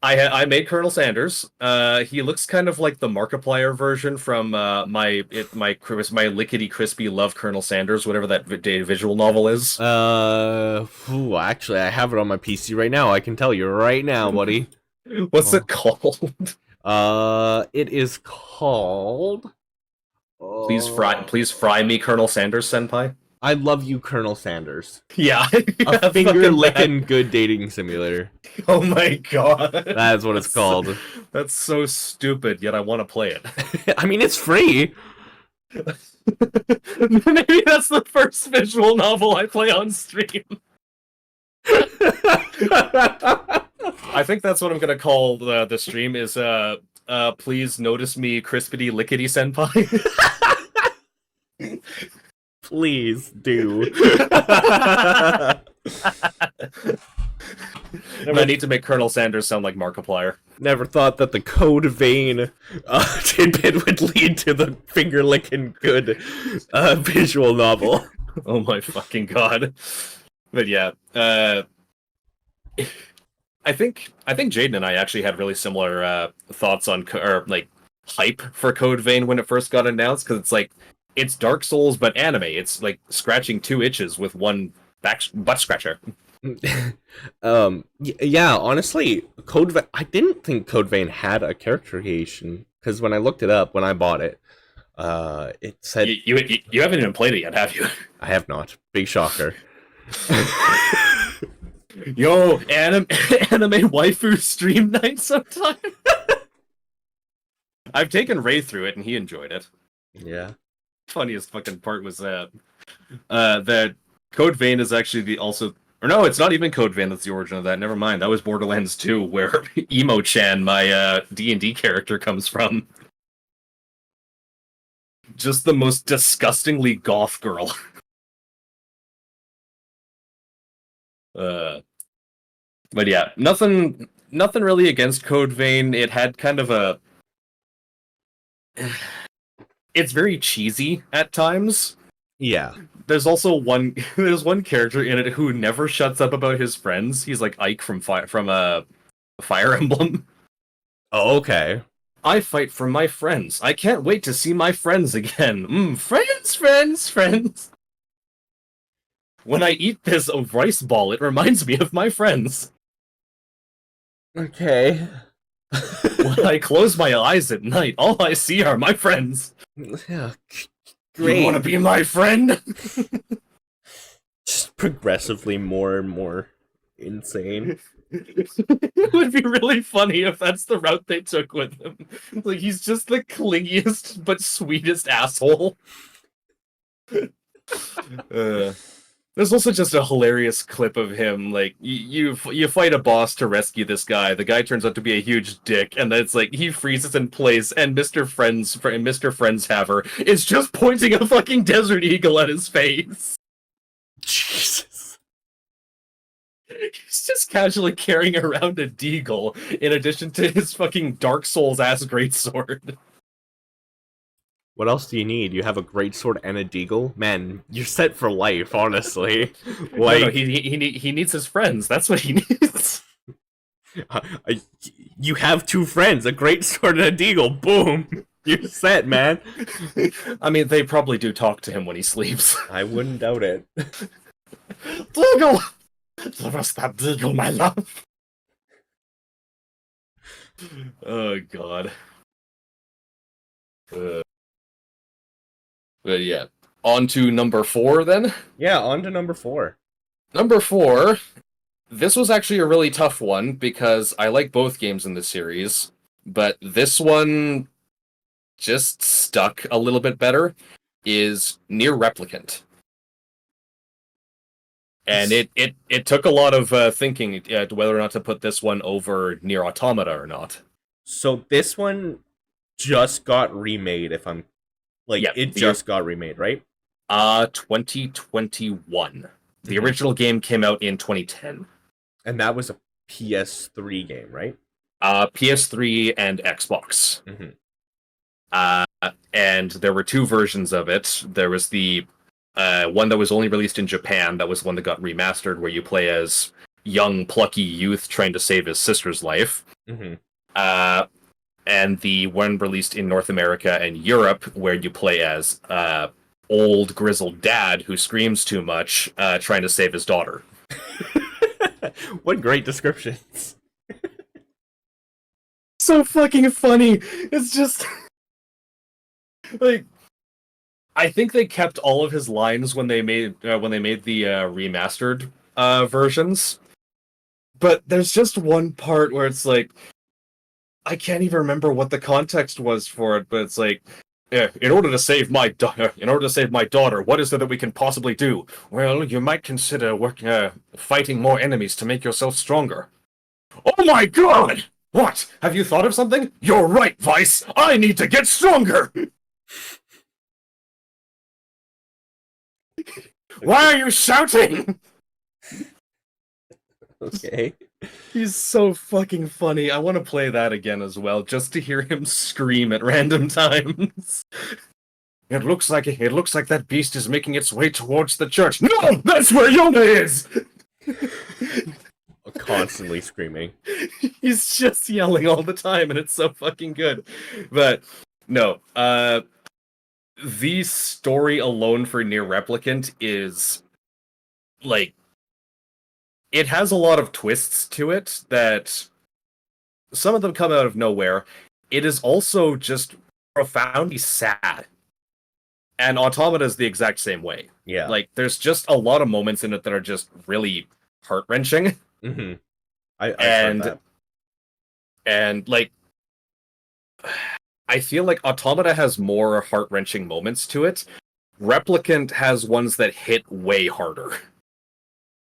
I made Colonel Sanders. He looks kind of like the Markiplier version from my Lickety Crispy Love Colonel Sanders, whatever that visual novel is. Actually, I have it on my PC right now. I can tell you right now, buddy. What's it called? It is called. Please fry me, Colonel Sanders Senpai. I love you, Colonel Sanders. Yeah, A finger licking good dating simulator. Oh my god, that's what it's called. That's so stupid. Yet I want to play it. I mean, it's free. Maybe that's the first visual novel I play on stream. I think that's what I'm gonna call the stream. Is please notice me, Crispity Lickety Senpai. Please do. I need to make Colonel Sanders sound like Markiplier. Never thought that the Code Vein tidbit would lead to the finger licking good visual novel. Oh my fucking god! But yeah, I think Jaden and I actually had really similar thoughts on hype for Code Vein when it first got announced, because it's like, it's Dark Souls but anime. It's like scratching 2 itches with one butt scratcher. Yeah, honestly, Code Vein, I didn't think Code Vein had a character creation, because when I looked it up when I bought it, it said you haven't even played it yet, have you? I have not. Big shocker. Yo, anime waifu stream night sometime. I've taken Ray through it and he enjoyed it. Yeah. Funniest fucking part was that Code Vein is actually Or no, it's not even Code Vein that's the origin of that. Never mind. That was Borderlands 2, where Emo-chan, my D&D character, comes from. Just the most disgustingly goth girl. But yeah, nothing really against Code Vein. It had kind of a... It's very cheesy at times. Yeah. There's also there's one character in it who never shuts up about his friends. He's like Ike from Fire Emblem. Oh, okay. I fight for my friends. I can't wait to see my friends again. Friends. When I eat this rice ball, it reminds me of my friends. Okay. When I close my eyes at night, all I see are my friends. Yeah. Great. You want to be my friend? Just progressively more and more insane. It would be really funny if that's the route they took with him. Like, he's just the clingiest but sweetest asshole. There's also just a hilarious clip of him, like, you fight a boss to rescue this guy, the guy turns out to be a huge dick, and then it's like, he freezes in place, and Mr. Friendshaver is just pointing a fucking Desert Eagle at his face. Jesus. He's just casually carrying around a deagle, in addition to his fucking Dark Souls-ass greatsword. What else do you need? You have a great sword and a deagle? Man, you're set for life, honestly. Like, No, he needs his friends. That's what he needs. You have two friends, a great sword and a deagle. Boom. You're set, man. I mean, they probably do talk to him when he sleeps. I wouldn't doubt it. Deagle! Give us that deagle, my love. Oh, God. But yeah, on to number 4 then. Yeah, on to number 4. Number 4, this was actually a really tough one because I like both games in this series, but this one just stuck a little bit better, is Near Replicant. And it took a lot of thinking whether or not to put this one over Near Automata or not. So this one just got remade, if I'm... Like, Yeah, it just got remade, right? 2021. The original game came out in 2010. And that was a PS3 game, right? PS3 and Xbox. And there were 2 versions of it. There was the one that was only released in Japan. That was the one that got remastered, where you play as young, plucky youth trying to save his sister's life. And the one released in North America and Europe, where you play as old, grizzled dad who screams too much, trying to save his daughter. What great descriptions. So fucking funny. It's just... like... I think they kept all of his lines when they made the remastered versions. But there's just one part where it's like... I can't even remember what the context was for it, but it's like, in order to save my daughter, what is it that we can possibly do? Well, you might consider fighting more enemies to make yourself stronger. Oh my god! What? Have you thought of something? You're right, Vice! I need to get stronger! Why are you shouting? Okay. He's so fucking funny. I want to play that again as well, just to hear him scream at random times. It looks like that beast is making its way towards the church. No! That's where Yona is! Constantly screaming. He's just yelling all the time, and it's so fucking good. But, no. The story alone for Near Replicant is, like, it has a lot of twists to it that some of them come out of nowhere. It is also just profoundly sad. And Automata is the exact same way. Yeah. Like, there's just a lot of moments in it that are just really heart-wrenching. Mm-hmm. I heard that. And, like, I feel like Automata has more heart-wrenching moments to it. Replicant has ones that hit way harder.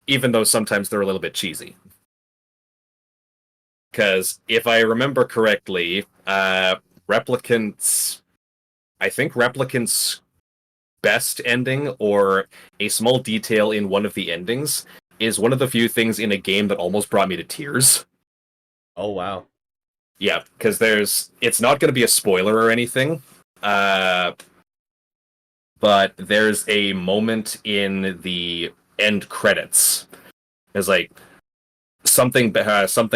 even though sometimes they're a little bit cheesy. Because if I remember correctly, Replicant's I think Replicant's best ending, or a small detail in one of the endings, is one of the few things in a game that almost brought me to tears. Oh wow. Yeah, because it's not going to be a spoiler or anything, but there's a moment in the end credits. There's like something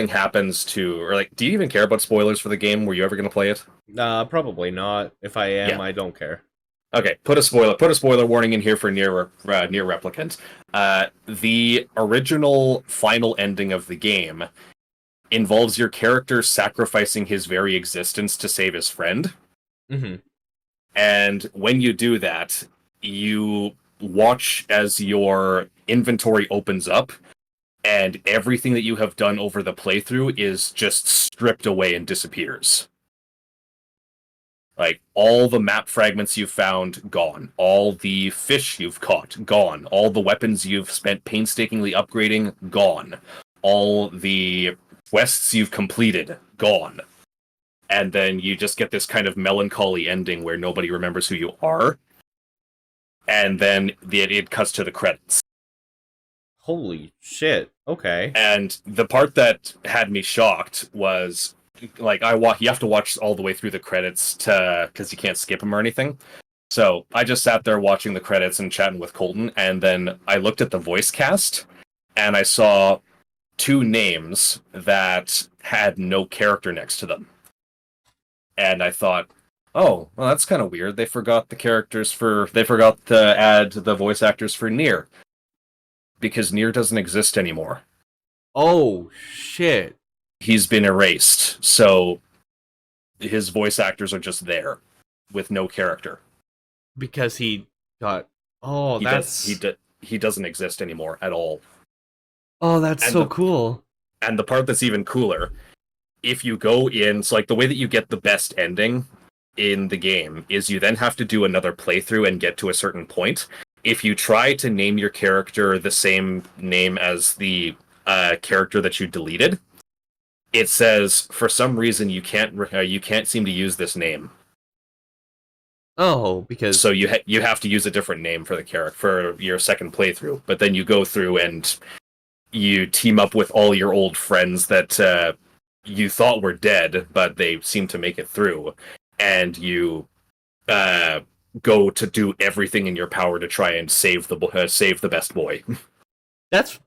happens to, or like, do you even care about spoilers for the game? Were you ever going to play it? Probably not. If I am, Yeah. I don't care. Okay, put a spoiler warning in here for near replicant. The original final ending of the game involves your character sacrificing his very existence to save his friend. Mm-hmm. And when you do that, you watch as your inventory opens up, and everything that you have done over the playthrough is just stripped away and disappears. Like, all the map fragments you've found, gone. All the fish you've caught, gone. All the weapons you've spent painstakingly upgrading, gone. All the quests you've completed, gone. And then you just get this kind of melancholy ending where nobody remembers who you are. And then it cuts to the credits. Holy shit. Okay. And the part that had me shocked was, like, you have to watch all the way through the credits because you can't skip them or anything. So I just sat there watching the credits and chatting with Colton, and then I looked at the voice cast, and I saw two names that had no character next to them. And I thought, oh, well, that's kind of weird. They forgot to add the voice actors for Nier, because Nier doesn't exist anymore. Oh shit. He's been erased, so his voice actors are just there with no character. Because he got. Oh, He doesn't exist anymore at all. Oh, that's And so the cool. and the part that's even cooler, if you go in, so like the way that you get the best ending in the game is you then have to do another playthrough and get to a certain point. If you try to name your character the same name as the character that you deleted, it says for some reason you can't seem to use this name. Oh, because So you have to use a different name for the character for your second playthrough. But then you go through and you team up with all your old friends that you thought were dead, but they seem to make it through, and you go to do everything in your power to try and save the best boy. that's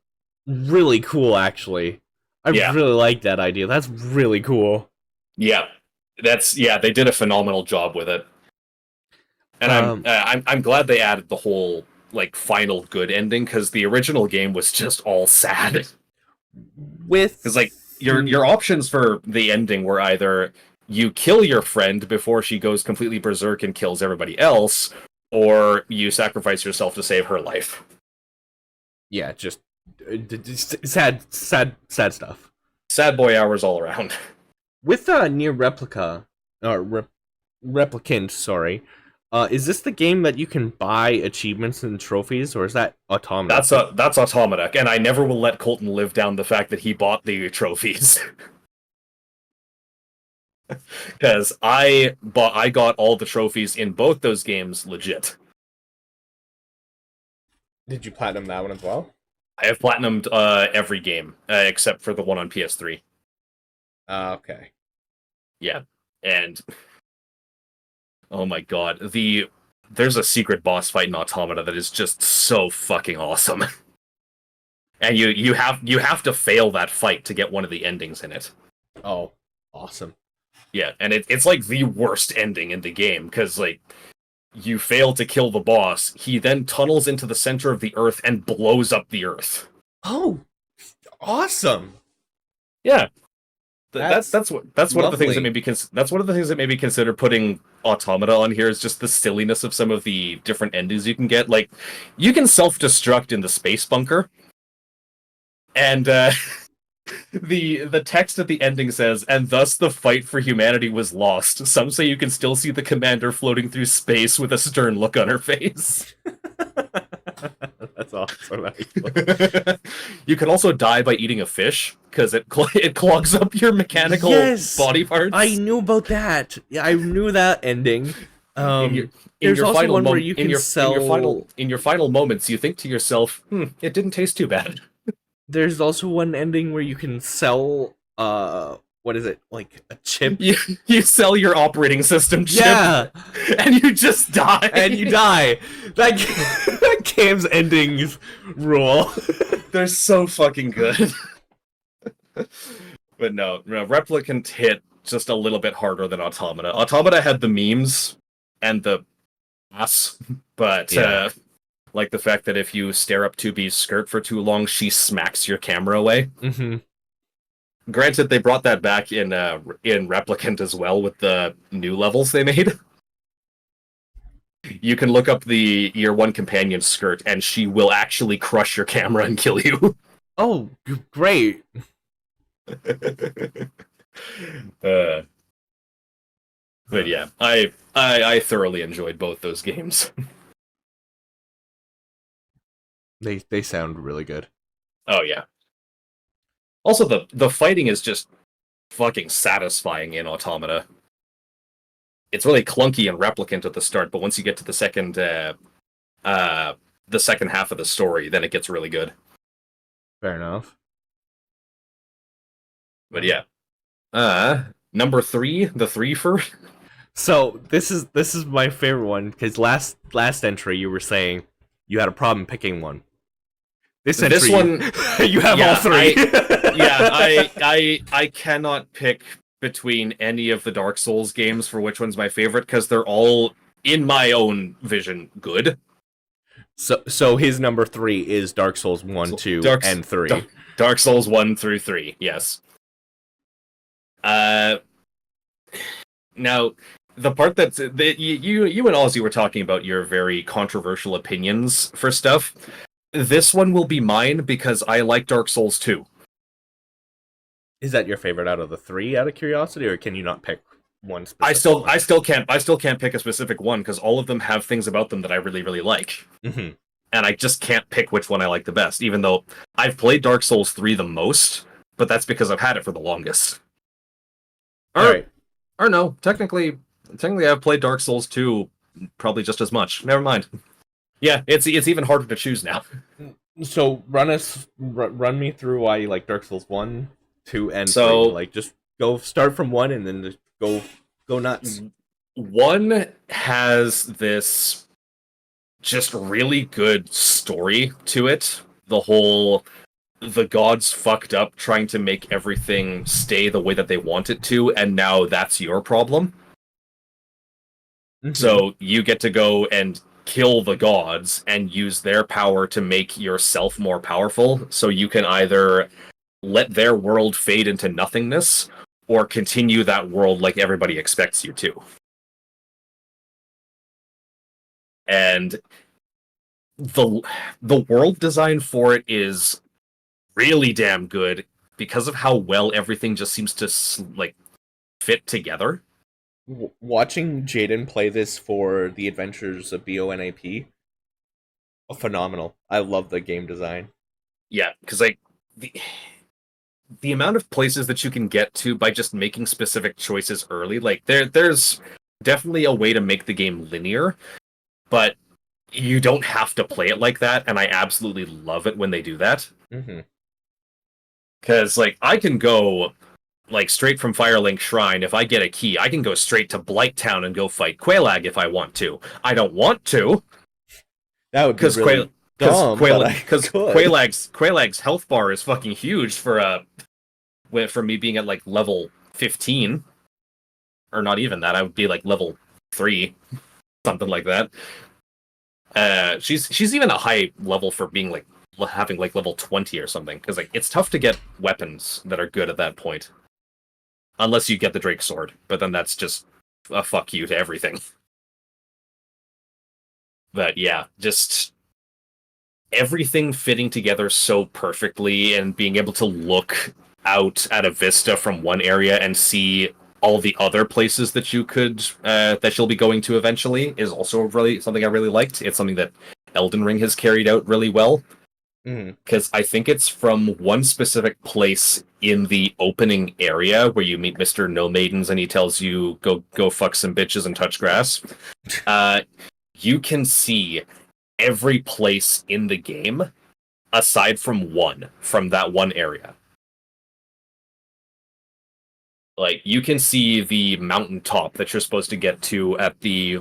really cool. Actually, I Yeah. really like that idea. That's really cool. Yeah, they did a phenomenal job with it, and I'm glad they added the whole like final good ending, because the original game was just all sad. With Because like your options for the ending were either you kill your friend before she goes completely berserk and kills everybody else, or you sacrifice yourself to save her life. yeah, just sad stuff. Sad boy hours all around. With Near Replica or Replicant, sorry. Is this the game that you can buy achievements and trophies, or is that Automata? That's Automata, and I never will let Colton live down the fact that he bought the trophies. Because I got all the trophies in both those games legit. Did you platinum that one as well? I have platinumed every game except for the one on PS3. Okay. Yeah, and oh my god, there's a secret boss fight in Automata that is just so fucking awesome. And you have to fail that fight to get one of the endings in it. Oh, awesome. Yeah, and it's like the worst ending in the game, because like you fail to kill the boss, he then tunnels into the center of the earth and blows up the earth. Oh, awesome. Yeah. That's one of the things lovely. that's one of the things that made me consider putting Automata on here, is just the silliness of some of the different endings you can get. Like, you can self-destruct in the space bunker, and the text at the ending says, "And thus the fight for humanity was lost. Some say you can still see the commander floating through space with a stern look on her face." That's awesome. You can also die by eating a fish because it clogs up your mechanical body parts. I knew about that. Yeah, I knew that ending. There's your also final one where you can sell. in your final moments, you think to yourself, it didn't taste too bad. There's also one ending where you can sell. What is it, like a chip? You sell your operating system chip, yeah, and you just die. and you die. That that game's endings rule. They're so fucking good. But no, Replicant hit just a little bit harder than Automata. Automata had the memes and the ass, but like the fact that if you stare up 2B's skirt for too long, she smacks your camera away. Mm-hmm. Granted, they brought that back in Replicant as well with the new levels they made. You can look up the Year 1 companion skirt, and she will actually crush your camera and kill you. Oh, great. But yeah, I thoroughly enjoyed both those games. They sound really good. Oh yeah. Also, the fighting is just fucking satisfying in Automata. It's really clunky and Replicant at the start, but once you get to the second half of the story, then it gets really good. Fair enough. But yeah, number 3, the threefer. So this is my favorite one because last entry you were saying you had a problem picking one. This one you have all three. I cannot pick between any of the Dark Souls games for which one's my favorite because they're all, in my own vision, good. So his number 3 is Dark Souls 1, 2, and 3. Dark Souls 1 through 3, yes. Now, the part that's you and Ozzy were talking about your very controversial opinions for stuff. This one will be mine because I like Dark Souls 2. Is that your favorite out of the 3 out of curiosity, or can you not pick one specific I still can't pick a specific one because all of them have things about them that I really, really like. Mm-hmm. And I just can't pick which one I like the best, even though I've played Dark Souls 3 the most, but that's because I've had it for the longest. Or no, technically I've played Dark Souls 2 probably just as much. Never mind. Yeah, it's even harder to choose now. So run me through why you like Dark Souls 1, 2, and 3. Like, just go start from 1 and then just go nuts. 1 has this just really good story to it. The gods fucked up trying to make everything stay the way that they want it to, and now that's your problem. Mm-hmm. So you get to go and kill the gods and use their power to make yourself more powerful, so you can either let their world fade into nothingness or continue that world like everybody expects you to. And the world design for it is really damn good because of how well everything just seems to fit together. Watching Jaden play this for the Adventures of BONAP, phenomenal. I love the game design. Yeah, because the amount of places that you can get to by just making specific choices early, there's definitely a way to make the game linear, but you don't have to play it like that, and I absolutely love it when they do that. Mm-hmm. Because, I can go, straight from Firelink Shrine. If I get a key, I can go straight to Blighttown and go fight Quelaag if I want to. I don't want to. That would be really dumb, because Quelaag's health bar is fucking huge for me being at, level 15. Or not even that. I would be, level 3. Something like that. She's even a high level for being, having level 20 or something, because it's tough to get weapons that are good at that point unless you get the Drake sword, but then that's just a fuck you to everything. But yeah, just everything fitting together so perfectly and being able to look out at a vista from one area and see all the other places that you could that you'll be going to eventually is also really something I really liked. It's something that Elden Ring has carried out really well. Hmm. Because I think it's from one specific place in the opening area where you meet Mr. No Maidens and he tells you go fuck some bitches and touch grass. You can see every place in the game aside from one from that one area. Like you can see the mountaintop that you're supposed to get to at the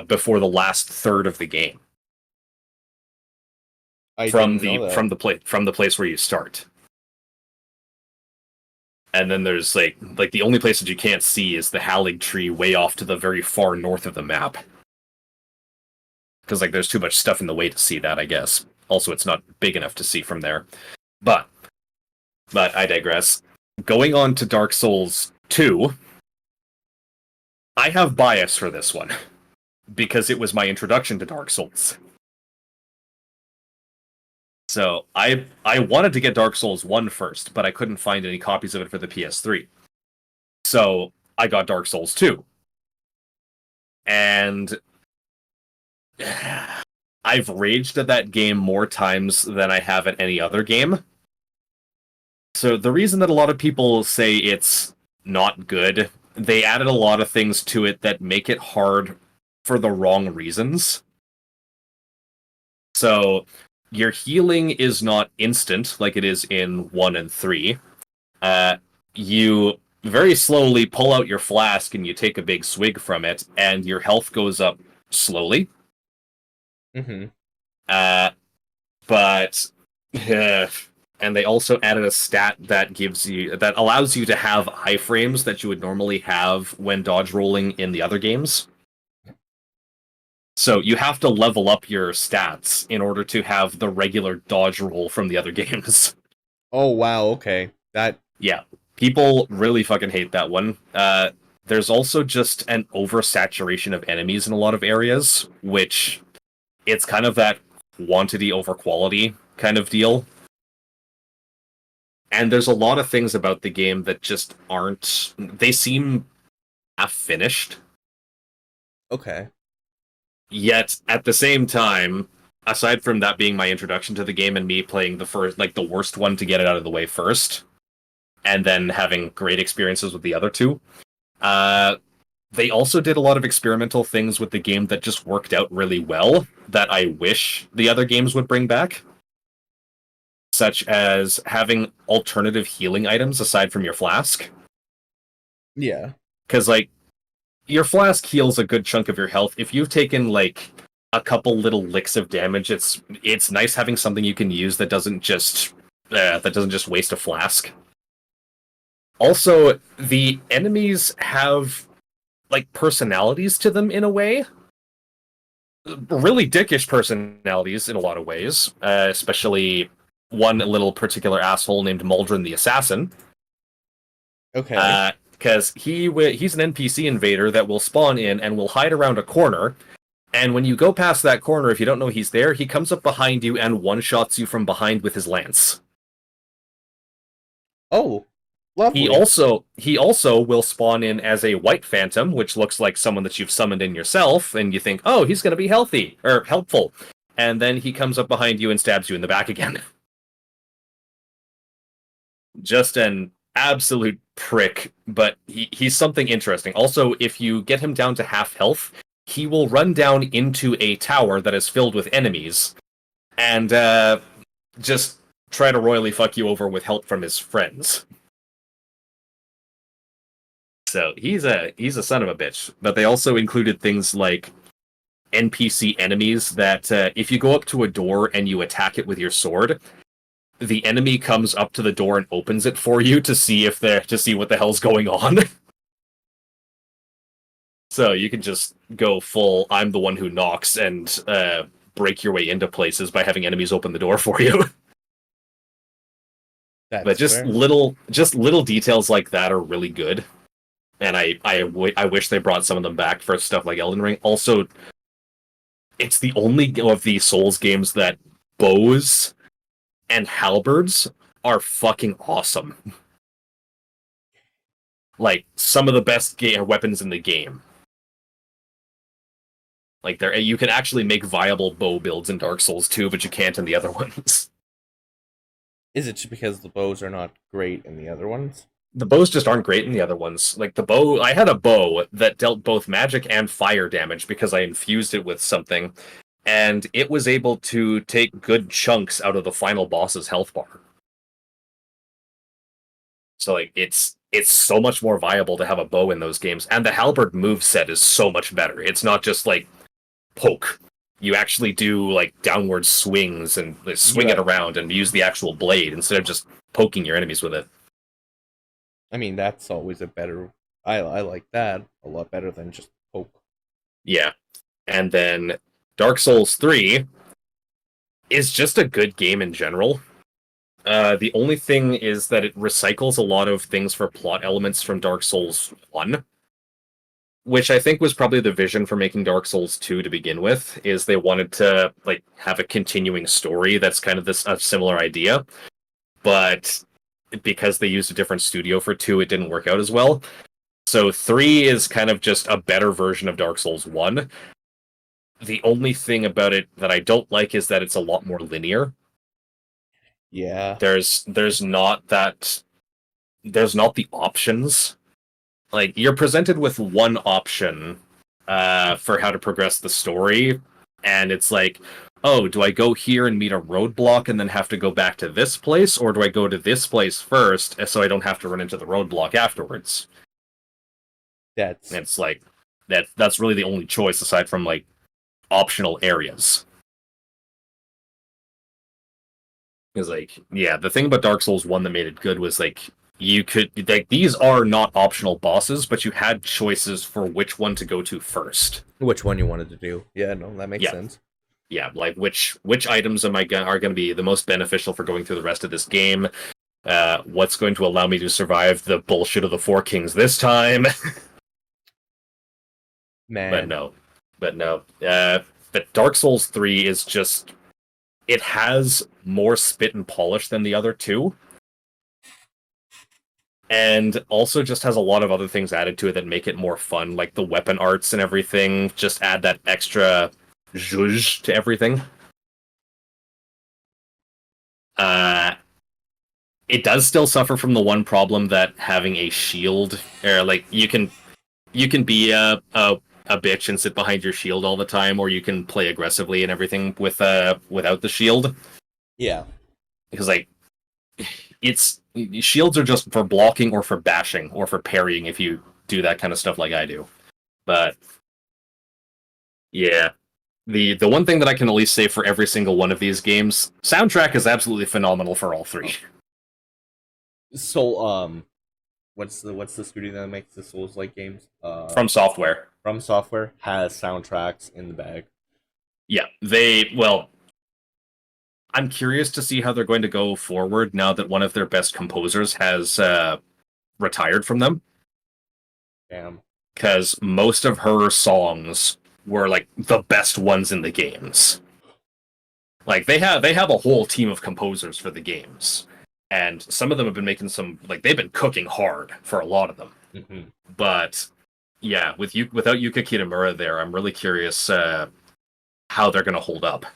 before the last third of the game I from didn't the know that. from the place from the place where you start. And then there's like the only place that you can't see is the Hallig tree way off to the very far north of the map. Because like there's too much stuff in the way to see that, I guess. Also, it's not big enough to see from there. But I digress. Going on to Dark Souls 2, I have bias for this one because it was my introduction to Dark Souls. So I wanted to get Dark Souls 1 first, but I couldn't find any copies of it for the PS3. So I got Dark Souls 2. And I've raged at that game more times than I have at any other game. So the reason that a lot of people say it's not good, they added a lot of things to it that make it hard for the wrong reasons. So your healing is not instant like it is in 1 and 3. You very slowly pull out your flask and you take a big swig from it, and your health goes up slowly. Hmm. But and they also added a stat that allows you to have iframes that you would normally have when dodge rolling in the other games. So you have to level up your stats in order to have the regular dodge roll from the other games. Oh wow. Okay. That. Yeah, people really fucking hate that one. There's also just an oversaturation of enemies in a lot of areas, which it's kind of that quantity over quality kind of deal. And there's a lot of things about the game that just aren't. They seem half finished. Okay. Yet at the same time, aside from that being my introduction to the game and me playing the first, like the worst one to get it out of the way first, and then having great experiences with the other two, they also did a lot of experimental things with the game that just worked out really well that I wish the other games would bring back. Such as having alternative healing items aside from your flask. Yeah. Because, like, your flask heals a good chunk of your health. If you've taken, like, a couple little licks of damage, it's nice having something you can use that doesn't just waste a flask. Also, the enemies have, like, personalities to them in a way. Really dickish personalities in a lot of ways, especially one little particular asshole named Muldrin the Assassin. Okay. Because he's an NPC invader that will spawn in and will hide around a corner. And when you go past that corner, if you don't know he's there, he comes up behind you and one-shots you from behind with his lance. Oh, He lovely. also will spawn in as a white phantom, which looks like someone that you've summoned in yourself, and you think, oh, he's going to be healthy or helpful. And then he comes up behind you and stabs you in the back again. Just an absolute prick, but he's something interesting. Also, if you get him down to half health, he will run down into a tower that is filled with enemies and just try to royally fuck you over with help from his friends. So he's a son of a bitch. But they also included things like NPC enemies that if you go up to a door and you attack it with your sword, the enemy comes up to the door and opens it for you to see what the hell's going on. So you can just go full I'm the one who knocks and break your way into places by having enemies open the door for you. But That's just fair. little details like that are really good. And I wish they brought some of them back for stuff like Elden Ring. Also, it's the only of these Souls games that bows and halberds are fucking awesome. Like, some of the best weapons in the game. Like there, you can actually make viable bow builds in Dark Souls 2, but you can't in the other ones. Is it just because the bows are not great in the other ones? The bows just aren't great in the other ones. Like the bow, I had a bow that dealt both magic and fire damage because I infused it with something, and it was able to take good chunks out of the final boss's health bar. So like it's so much more viable to have a bow in those games, and the halberd moveset is so much better. It's not just like poke. You actually do like downward swings and swing it around and use the actual blade instead of just poking your enemies with it. I mean, that's always a better. I like that a lot better than just poke. Yeah. And then Dark Souls 3 is just a good game in general. The only thing is that it recycles a lot of things for plot elements from Dark Souls 1, which I think was probably the vision for making Dark Souls 2 to begin with, is they wanted to like have a continuing story that's kind of this a similar idea, but because they used a different studio for 2, it didn't work out as well. So 3 is kind of just a better version of Dark Souls 1. The only thing about it that I don't like is that it's a lot more linear. Yeah. There's not the options. Like you're presented with one option for how to progress the story, and it's like, oh, do I go here and meet a roadblock and then have to go back to this place, or do I go to this place first so I don't have to run into the roadblock afterwards? That's And it's like that's really the only choice aside from like optional areas. Because like, yeah, the thing about Dark Souls 1 that made it good was like you could like these are not optional bosses, but you had choices for which one to go to first. which one you wanted to do. Yeah, no, that makes Yeah. sense. Yeah, like which items am I are going to be the most beneficial for going through the rest of this game? What's going to allow me to survive the bullshit of the Four Kings this time? Man. But no. But Dark Souls 3 is just it has more spit and polish than the other two, and also just has a lot of other things added to it that make it more fun, like the weapon arts and everything. Just add that extra zhuzh to everything. It does still suffer from the one problem that having a shield, or like you can be a bitch and sit behind your shield all the time, or you can play aggressively and everything with without the shield. Yeah. Because like it's shields are just for blocking or for bashing or for parrying if you do that kind of stuff like I do. But yeah, the one thing that I can at least say for every single one of these games, soundtrack is absolutely phenomenal for all three. So what's the studio that makes the Souls like games? From Software. From Software has soundtracks in the bag. Yeah, I'm curious to see how they're going to go forward now that one of their best composers has retired from them. Damn. Because most of her songs were like the best ones in the games. Like they have a whole team of composers for the games, and some of them have been making some like they've been cooking hard for a lot of them. Mm-hmm. But yeah, without Yuka Kitamura there, I'm really curious how they're going to hold up.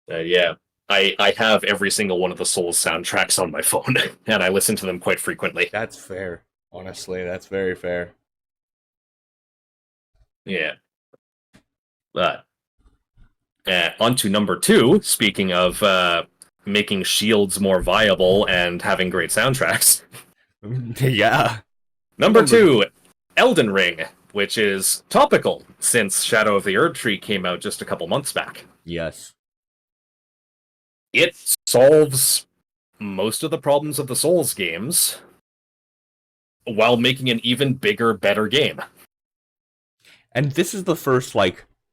Yeah, I have every single one of the Souls soundtracks on my phone, and I listen to them quite frequently. That's fair. Honestly, that's very fair. Yeah. But on to number 2, speaking of making shields more viable and having great soundtracks. Yeah. Number 2, Elden Ring, which is topical since Shadow of the Erdtree came out just a couple months back. Yes. It solves most of the problems of the Souls games while making an even bigger, better game. And this is the first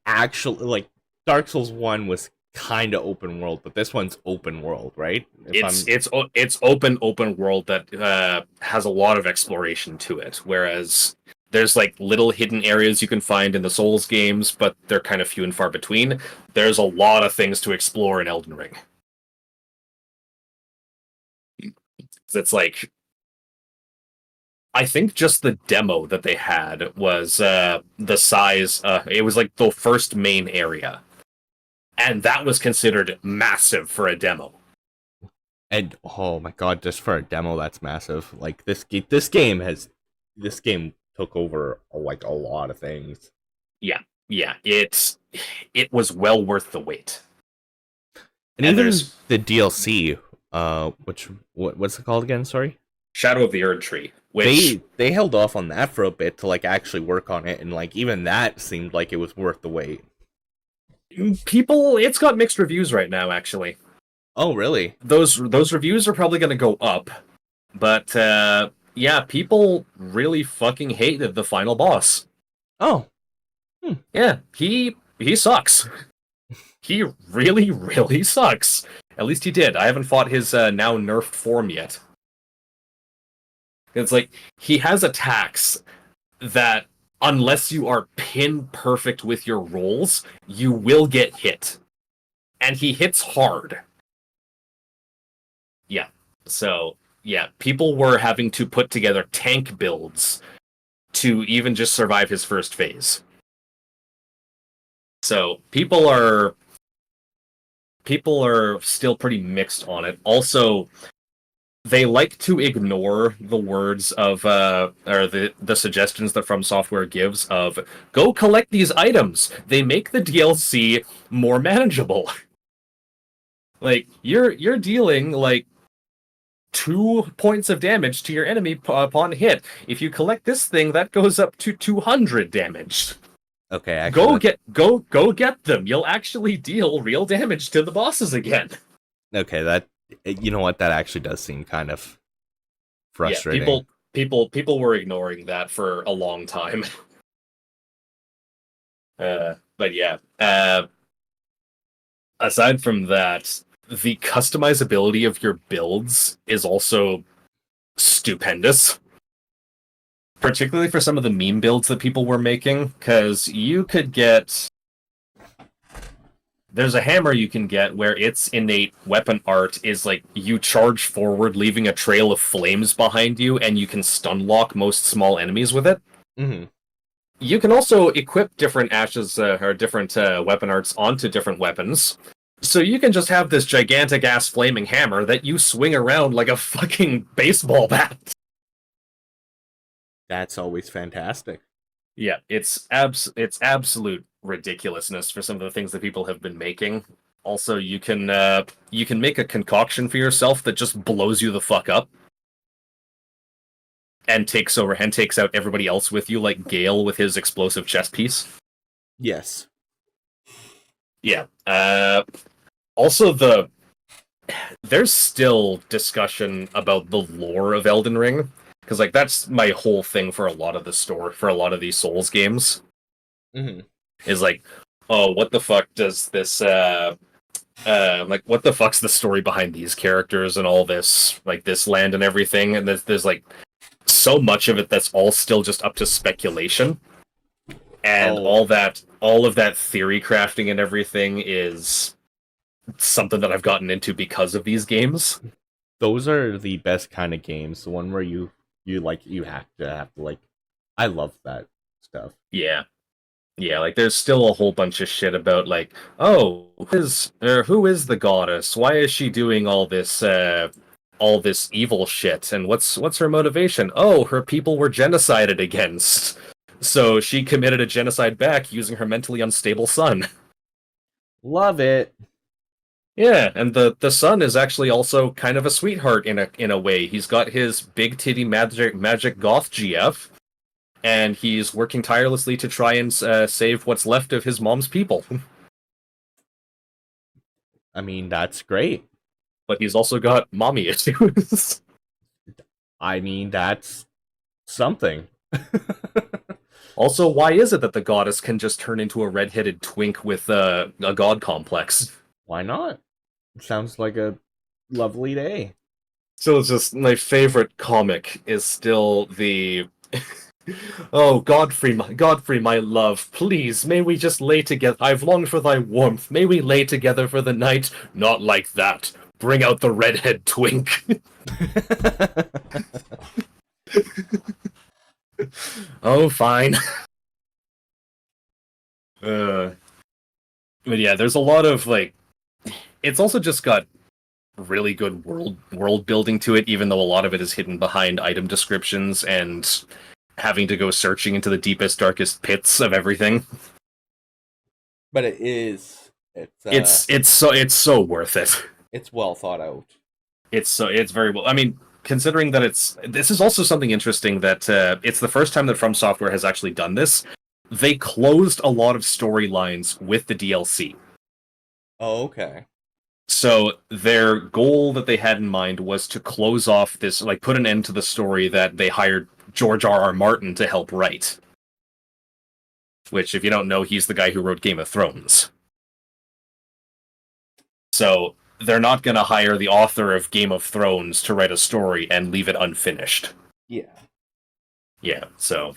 actual Dark Souls 1 was kind of open world, but this one's open world, right? It's open world that has a lot of exploration to it, whereas there's like little hidden areas you can find in the Souls games, but they're kind of few and far between. There's a lot of things to explore in Elden Ring. It's like I think just the demo that they had was the size. It was like the first main area, and that was considered massive for a demo. And oh my god, just for a demo, that's massive. Like this game took over like a lot of things. Yeah, it was well worth the wait. And And even there's the DLC, what's it called again? Sorry. Shadow of the Erd Tree, which They held off on that for a bit to like actually work on it, and like even that seemed like it was worth the wait. it's got mixed reviews right now. Actually, Oh really? those reviews are probably going to go up, but yeah, people really fucking hated the final boss. Oh. Yeah, he sucks. He really, really sucks. At least he did. I haven't fought his now nerfed form yet. It's like, he has attacks that, unless you are pin perfect with your rolls, you will get hit. And he hits hard. Yeah. So, yeah, people were having to put together tank builds to even just survive his first phase. So, people are still pretty mixed on it. Also, they like to ignore the words of or the suggestions that From Software gives of go collect these items. They make the DLC more manageable. Like you're dealing like 2 points of damage to your enemy upon hit. If you collect this thing, that goes up to 200 damage. Okay, actually, Go get them. You'll actually deal real damage to the bosses again. okay, that you know what, that actually does seem kind of frustrating. Yeah, people were ignoring that for a long time. But yeah, aside from that, the customizability of your builds is also stupendous. Particularly for some of the meme builds that people were making, because you could get... There's a hammer you can get where its innate weapon art is like you charge forward, leaving a trail of flames behind you, and you can stun lock most small enemies with it. Mm-hmm. You can also equip different ashes or different weapon arts onto different weapons. So you can just have this gigantic ass flaming hammer that you swing around like a fucking baseball bat. That's always fantastic. Yeah, it's absolute ridiculousness for some of the things that people have been making. Also, you can make a concoction for yourself that just blows you the fuck up and takes out everybody else with you, like Gale with his explosive chess piece. Yes. Yeah. Also, there's still discussion about the lore of Elden Ring, because like that's my whole thing for a lot of these Souls games. Mm-hmm. Is like, oh, what the fuck does this like what the fuck's the story behind these characters and all this, like this land and everything, and there's like so much of it that's all still just up to speculation. And all of that theory crafting and everything is something that I've gotten into because of these games. Those are the best kind of games. The one where you have to like. I love that stuff. Yeah. Yeah, like there's still a whole bunch of shit about like, oh, who is the goddess? Why is she doing all this evil shit? And what's her motivation? Oh, her people were genocided against. So she committed a genocide back using her mentally unstable son. Love it. Yeah, and the son is actually also kind of a sweetheart in a way. He's got his big titty magic goth GF, and he's working tirelessly to try and save what's left of his mom's people. I mean, that's great. But he's also got mommy issues. I mean, that's something. Also, why is it that the goddess can just turn into a red-headed twink with a god complex? Why not? Sounds like a lovely day. So it's just my favorite comic is still the oh, Godfrey, my love, please, may we just lay together. I've longed for thy warmth. May we lay together for the night? Not like that. Bring out the redhead twink. Oh, fine. uh, but yeah, there's a lot of like. It's also just got really good world building to it, even though a lot of it is hidden behind item descriptions and having to go searching into the deepest, darkest pits of everything. But it is. It's so worth it. It's well thought out. It's very well. I mean, considering that this is also something interesting that it's the first time that From Software has actually done this. They closed a lot of storylines with the DLC. Oh, okay. So their goal that they had in mind was to close off this, like put an end to the story that they hired George R.R. Martin to help write. Which, if you don't know, he's the guy who wrote Game of Thrones. So they're not going to hire the author of Game of Thrones to write a story and leave it unfinished. Yeah. Yeah, so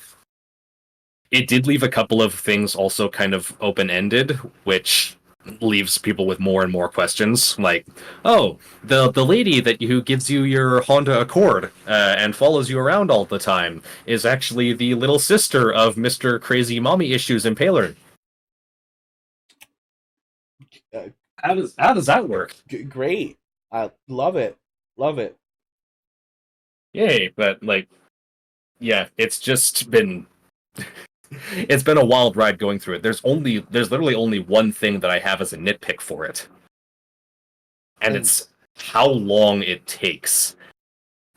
it did leave a couple of things also kind of open-ended, which leaves people with more and more questions. Like, oh, the lady who gives you your Honda Accord and follows you around all the time is actually the little sister of Mr. Crazy Mommy Issues Impaler. Uh, How does that work? Great. I love it. Love it. Yay! But like, yeah, it's just been it's been a wild ride going through it. There's literally only one thing that I have as a nitpick for it, and it's how long it takes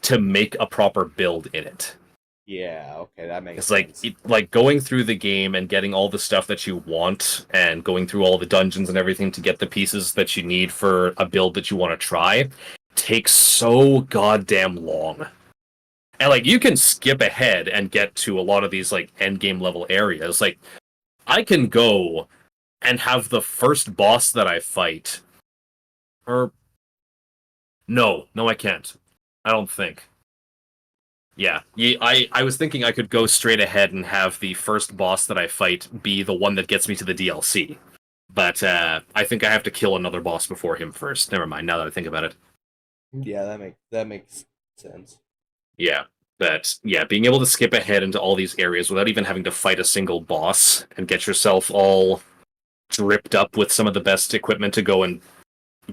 to make a proper build in it. Yeah, okay, that makes It's like sense. like going through the game and getting all the stuff that you want and going through all the dungeons and everything to get the pieces that you need for a build that you want to try takes so goddamn long. And like you can skip ahead and get to a lot of these like end game level areas. Like I can go and have the first boss that I fight. Or no, I can't. I don't think. Yeah, I was thinking I could go straight ahead and have the first boss that I fight be the one that gets me to the DLC. But I think I have to kill another boss before him first. Never mind, now that I think about it. Yeah, that makes sense. Yeah, but yeah, being able to skip ahead into all these areas without even having to fight a single boss and get yourself all dripped up with some of the best equipment to go and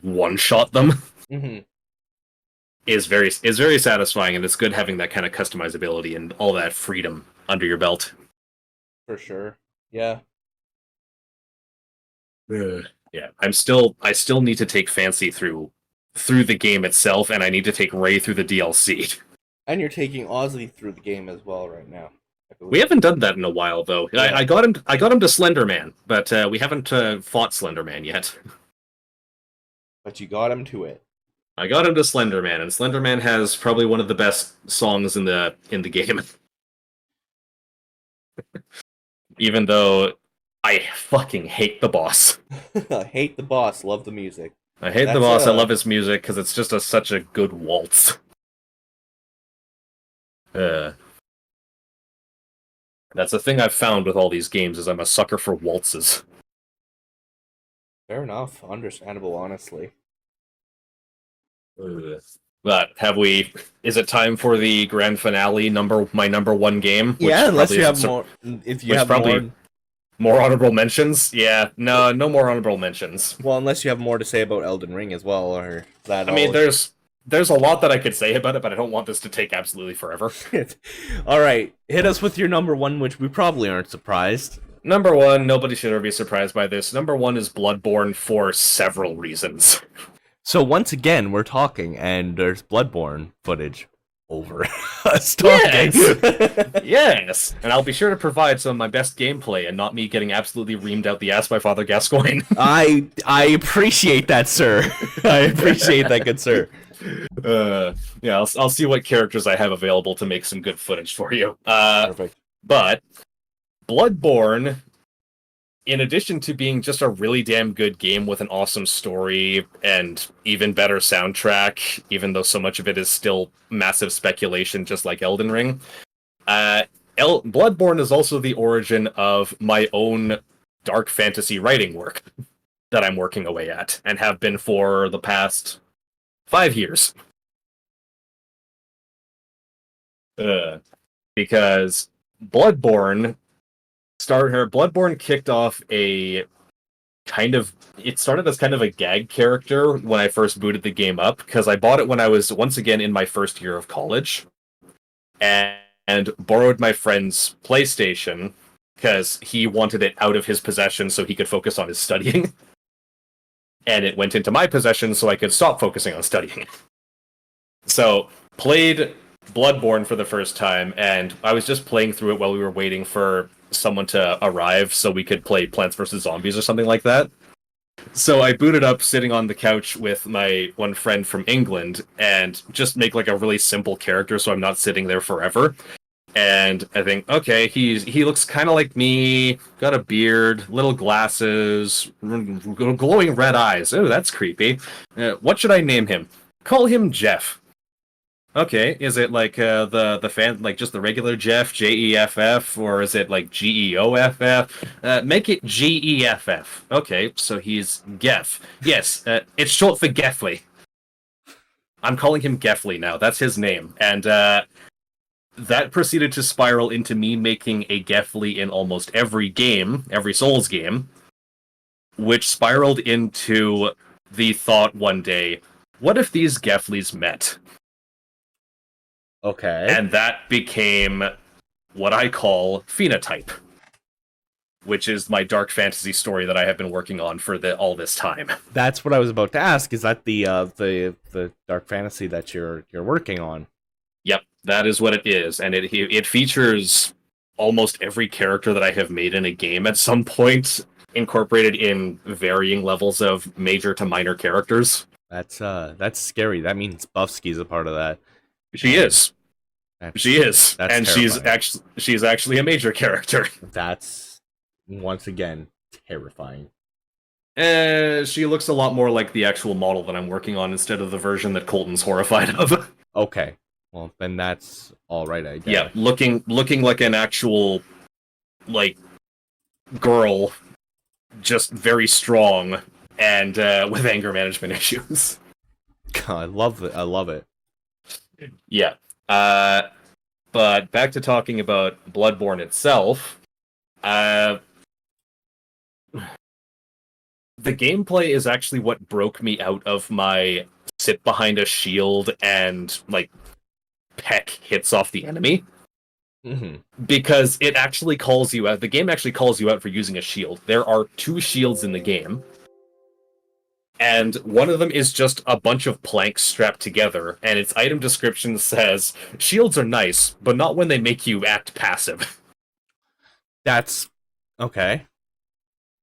one-shot them Mm-hmm. is very satisfying, and it's good having that kind of customizability and all that freedom under your belt. For sure. Yeah. Ugh. Yeah, I still need to take Fancy through the game itself, and I need to take Ray through the DLC. And you're taking Ozzy through the game as well right now, I We believe. haven't done that in a while, though. Yeah. I got him to Slender Man, but we haven't fought Slender Man yet. But you got him to it. I got him to Slender Man, and Slender Man has probably one of the best songs in the game. Even though I fucking hate the boss. I hate the boss, love the music. I hate the That's boss. I love his music because it's just such a good waltz. Uh, that's the thing I've found with all these games is I'm a sucker for waltzes. Fair enough. Understandable, honestly. But have we? Is it time for the grand finale? My number one game. Yeah, unless you have isn't more. If you which have probably more. more honorable mentions. Yeah, no more honorable mentions. Well, unless you have more to say about Elden Ring as well, or is that I mean, all? there's a lot that I could say about it, but I don't want this to take absolutely forever. All right, hit us with your number one, which we probably aren't surprised. Number one, nobody should ever be surprised by this. Number one is Bloodborne for several reasons. So once again, we're talking, and there's Bloodborne footage over us talking. Yes, and I'll be sure to provide some of my best gameplay and not me getting absolutely reamed out the ass by Father Gascoigne. I appreciate that, sir. I appreciate that, good sir. Yeah, I'll see what characters I have available to make some good footage for you. Perfect. But Bloodborne, in addition to being just a really damn good game with an awesome story and even better soundtrack, even though so much of it is still massive speculation, just like Elden Ring, Bloodborne is also the origin of my own dark fantasy writing work that I'm working away at and have been for the past 5 years. Because Bloodborne Bloodborne kicked off a kind of it started as kind of a gag character when I first booted the game up, because I bought it when I was once again in my first year of college, and borrowed my friend's PlayStation because he wanted it out of his possession so he could focus on his studying. And it went into my possession so I could stop focusing on studying. So, played Bloodborne for the first time, and I was just playing through it while we were waiting for someone to arrive so we could play Plants vs. Zombies or something like that. So I booted up sitting on the couch with my one friend from England and just make like a really simple character so I'm not sitting there forever. And I think, okay, he looks kind of like me, got a beard, little glasses, glowing red eyes. Oh, that's creepy. What should I name him? Call him Jeff. Okay, is it like the fan, like just the regular Jeff, Jeff, or is it like Geoff? Make it Geff. Okay, so he's Geff. Yes, it's short for Geffley. I'm calling him Geffley now. That's his name, and that proceeded to spiral into me making a Geffley in almost every game, every Souls game, which spiraled into the thought one day, what if these Geffleys met? Okay. And that became what I call Phenotype, which is my dark fantasy story that I have been working on for all this time. That's what I was about to ask. Is that the dark fantasy that you're working on? Yep, that is what it is, and it features almost every character that I have made in a game at some point, incorporated in varying levels of major to minor characters. That's scary. That means Buffsky's a part of that. She is. She is. And terrifying. she's actually a major character. That's once again terrifying. She looks a lot more like the actual model that I'm working on instead of the version that Colton's horrified of. Okay. Well, then that's all right, I guess. Yeah, looking like an actual like girl, just very strong and with anger management issues. God, I love it. I love it. Yeah. But back to talking about Bloodborne itself. The gameplay is actually what broke me out of my sit behind a shield and like peck hits off the enemy. Mm-hmm. Because it actually calls you out. The game actually calls you out for using a shield. There are 2 shields in the game. And one of them is just a bunch of planks strapped together, and its item description says, shields are nice, but not when they make you act passive. That's okay.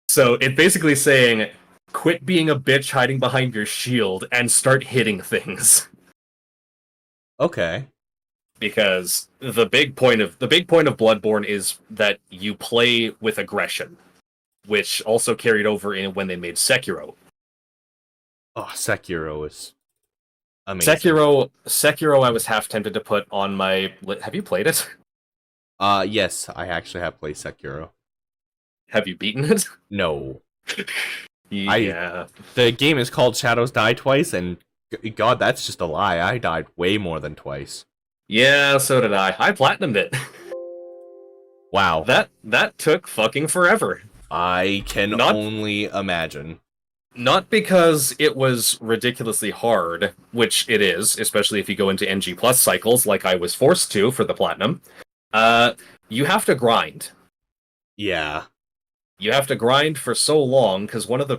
So it's basically saying, quit being a bitch hiding behind your shield and start hitting things. Okay. Because the big point of Bloodborne is that you play with aggression, which also carried over in when they made Sekiro. Oh, Sekiro is amazing. Sekiro, I was half tempted to put on my. Have you played it? Yes, I actually have played Sekiro. Have you beaten it? No. Yeah. The game is called Shadows Die Twice, and God, that's just a lie. I died way more than twice. Yeah, so did I. I platinumed it. Wow. That took fucking forever. I can only imagine. Not because it was ridiculously hard, which it is, especially if you go into NG Plus cycles like I was forced to for the platinum. You have to grind. Yeah. You have to grind for so long because one of the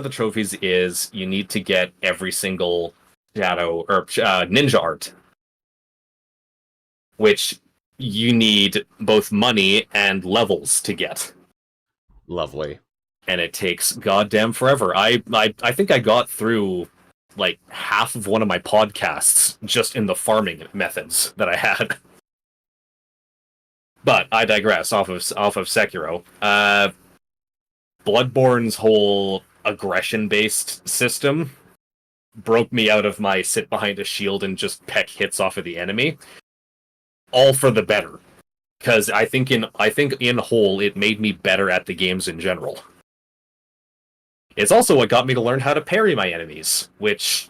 trophies is you need to get every single shadow or ninja art, which you need both money and levels to get. Lovely. And it takes goddamn forever. I think I got through like half of one of my podcasts just in the farming methods that I had. But I digress. Off of Sekiro, Bloodborne's whole aggression-based system broke me out of my sit behind a shield and just peck hits off of the enemy. All for the better, because I think in whole it made me better at the games in general. It's also what got me to learn how to parry my enemies, which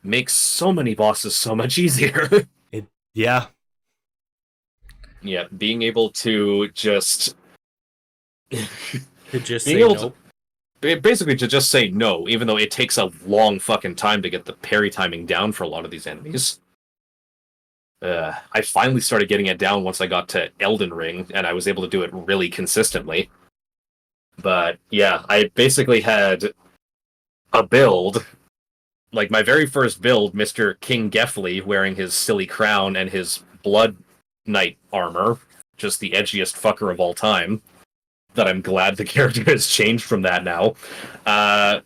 makes so many bosses so much easier. Yeah. Yeah, being able to just To just being say able nope. basically to just say no, even though it takes a long fucking time to get the parry timing down for a lot of these enemies. I finally started getting it down once I got to Elden Ring, and I was able to do it really consistently. But yeah, I basically had a build, like my very first build, Mr. King Gefley wearing his silly crown and his Blood Knight armor, just the edgiest fucker of all time. That I'm glad the character has changed from that now. I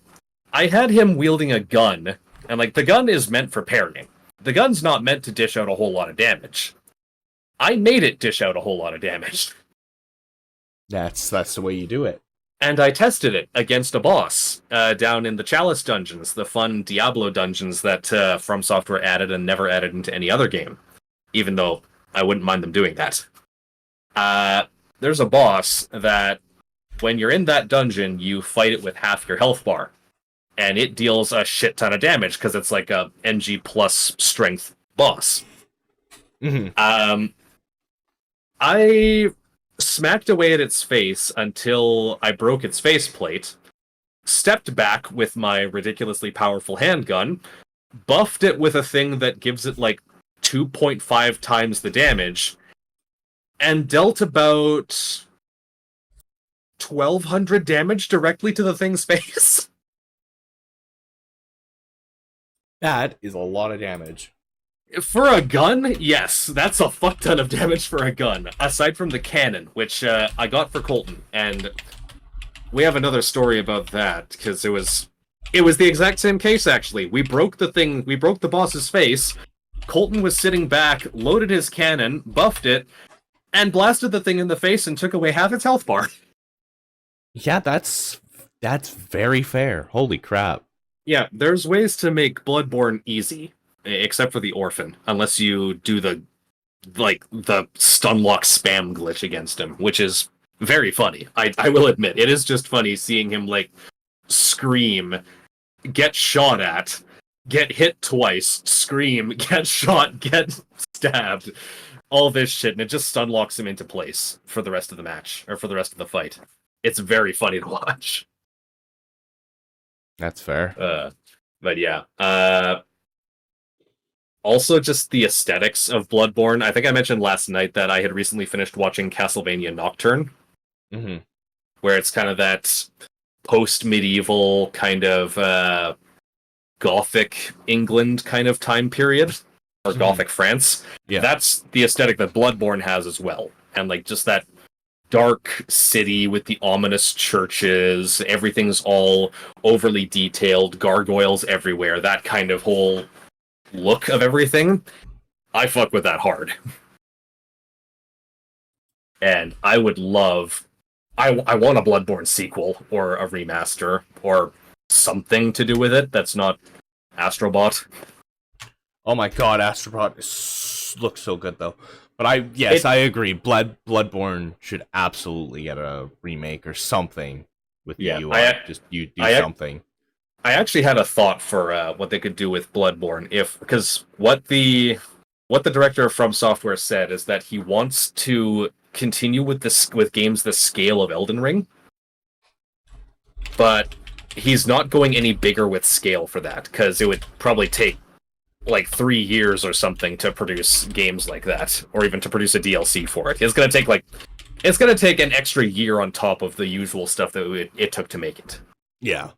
had him wielding a gun, and like the gun is meant for parrying. The gun's not meant to dish out a whole lot of damage. I made it dish out a whole lot of damage. That's the way you do it. And I tested it against a boss down in the Chalice dungeons, the fun Diablo dungeons that From Software added and never added into any other game, even though I wouldn't mind them doing that. There's a boss that, when you're in that dungeon, you fight it with half your health bar, and it deals a shit ton of damage because it's like a NG plus strength boss. Mm-hmm. I smacked away at its face until I broke its faceplate, stepped back with my ridiculously powerful handgun, buffed it with a thing that gives it like 2.5 times the damage, and dealt about 1,200 damage directly to the thing's face. That is a lot of damage. For a gun, yes, that's a fuck ton of damage for a gun. Aside from the cannon, which I got for Colton, and we have another story about that because it was the exact same case. Actually, we broke the boss's face. Colton was sitting back, loaded his cannon, buffed it, and blasted the thing in the face and took away half its health bar. Yeah, that's very fair. Holy crap. Yeah, there's ways to make Bloodborne easy, except for the Orphan, unless you do the stunlock spam glitch against him, which is very funny. I will admit, it is just funny seeing him like scream, get shot at, get hit twice, scream, get shot, get stabbed, all this shit, and it just stunlocks him into place for the rest of the match, or for the rest of the fight. It's very funny to watch. That's fair. But yeah. Also, just the aesthetics of Bloodborne. I think I mentioned last night that I had recently finished watching Castlevania Nocturne, Mm-hmm. where it's kind of that post-medieval kind of Gothic England kind of time period, or Gothic France. Yeah. That's the aesthetic that Bloodborne has as well. And like just that dark city with the ominous churches, everything's all overly detailed, gargoyles everywhere, that kind of whole look of everything. I fuck with that hard. And I would love... I want a Bloodborne sequel, or a remaster, or something to do with it that's not Astrobot. Oh my god, Astrobot looks so good though. But I agree. Bloodborne should absolutely get a remake or something with the UI. You do something. I actually had a thought for what they could do with Bloodborne, because what the director of From Software said is that he wants to continue with games the scale of Elden Ring, but he's not going any bigger with scale for that, because it would probably take like 3 years or something to produce games like that, or even to produce a DLC for it. It's gonna take an extra year on top of the usual stuff that it took to make it. Yeah.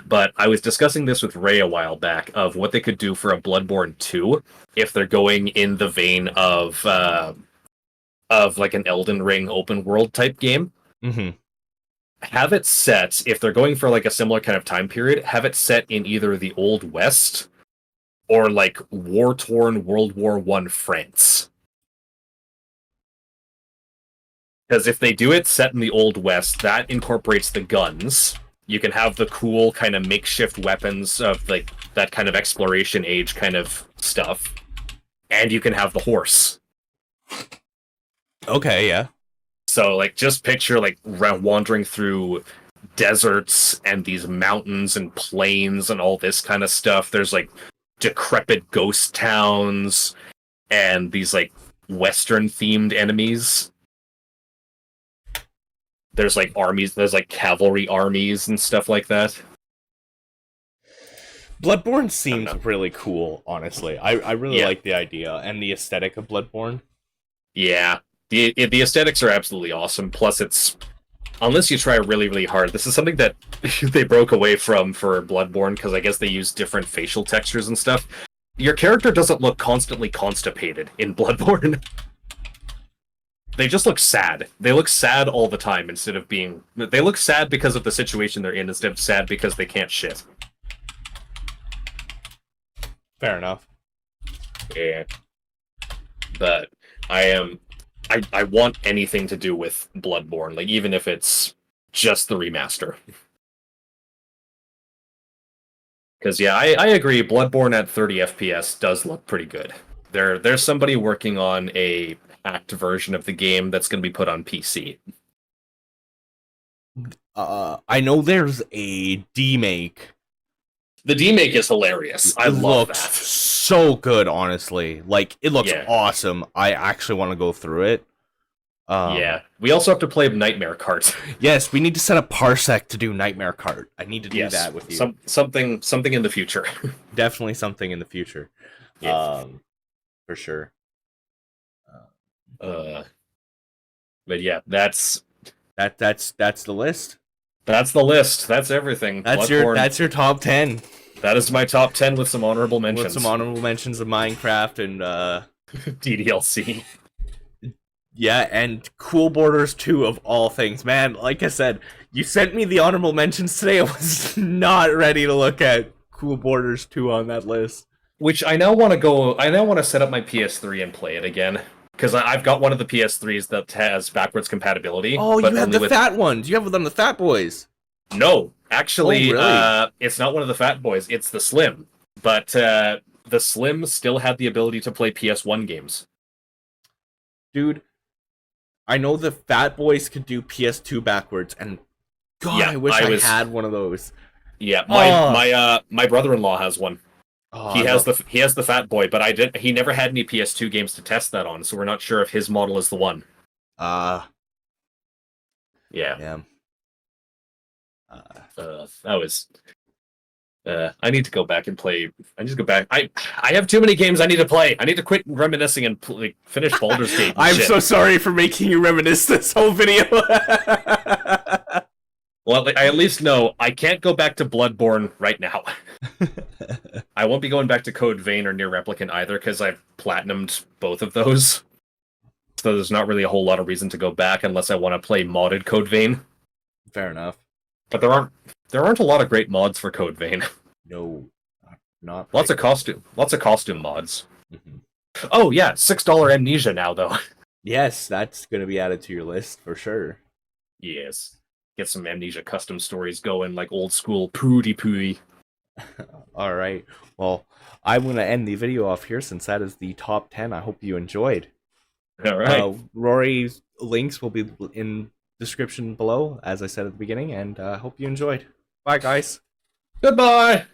But I was discussing this with Ray a while back of what they could do for a Bloodborne 2 if they're going in the vein of like an Elden Ring open world type game. Mm-hmm. Have it set, if they're going for like a similar kind of time period, have it set in either the Old West or like war-torn World War I France. Because if they do it set in the Old West, that incorporates the guns. You can have the cool kind of makeshift weapons of like that kind of exploration age kind of stuff. And you can have the horse. Okay, yeah. So like just picture like wandering through deserts and these mountains and plains and all this kind of stuff. There's like decrepit ghost towns and these like Western themed enemies. There's like armies, there's like cavalry armies and stuff like that. Bloodborne I don't seems know. really cool, honestly. I really Yeah, like the idea and the aesthetic of Bloodborne. yeah. The aesthetics are absolutely awesome. Plus, it's unless you try really, really hard. This is something that they broke away from for Bloodborne because I guess they use different facial textures and stuff. Your character doesn't look constantly constipated in Bloodborne. They just look sad. They look sad all the time instead of being. They look sad because of the situation they're in instead of sad because they can't shit. Fair enough. Yeah. But I am. I want anything to do with Bloodborne, like even if it's just the remaster. Because yeah, I agree. Bloodborne at 30 FPS does look pretty good. There's somebody working on a hacked version of the game that's going to be put on PC. I know there's a demake. The demake is hilarious. I It love looks that. so good, honestly. Like, it looks Yeah. awesome. I actually want to go through it. Yeah. We also have to play Nightmare Cart. Yes, we need to set a parsec to do Nightmare Cart. I need to do Yes. that with you. Something in the future. Definitely something in the future. Yeah. For sure. But yeah, that's That's the list. the list. That's everything. That's Bloodborne, your top 10 that is my top 10 with some honorable mentions. with some honorable mentions of Minecraft and DDLC. yeah, and Cool Borders 2 of all things. Man, like I said, you sent me the honorable mentions today. I was not ready to look at Cool Borders 2 on that list. Which I now want to go. I now want to set up my PS3 and play it again because I've got one of the PS3s that has backwards compatibility. Oh, but you have only the fat ones. You have them the Fat Boys. No, actually, Oh, really? it's not one of the Fat Boys. It's the Slim. But the Slim still had the ability to play PS1 games. Dude, I know the Fat Boys could do PS2 backwards, and God, Yeah, I wish I I was- had one of those. Yeah, Oh. my brother-in-law has one. Oh, He has the Fat Boy, but he never had any PS2 games to test that on, so we're not sure if his model is the one. yeah. Yeah. That was. I need to go back and play. I need to go back. I have too many games I need to play. I need to quit reminiscing and finish Baldur's Gate. I'm shit. so sorry for making you reminisce this whole video. Well, I at least know I can't go back to Bloodborne right now. I won't be going back to Code Vein or Near Replicant either because I've platinumed both of those. So there's not really a whole lot of reason to go back unless I want to play modded Code Vein. Fair enough. But there aren't a lot of great mods for Code Vein. No, not Lots of costume mods. Mhm. Oh yeah, $6 Amnesia now though. Yes, that's gonna be added to your list for sure. Yes. Get some Amnesia custom stories going like old school pooey. All right. Well, I'm gonna end the video off here since that is the top 10. I hope you enjoyed. All right. Rory's links will be in description below, as I said at the beginning, and I hope you enjoyed. Bye, guys. Goodbye.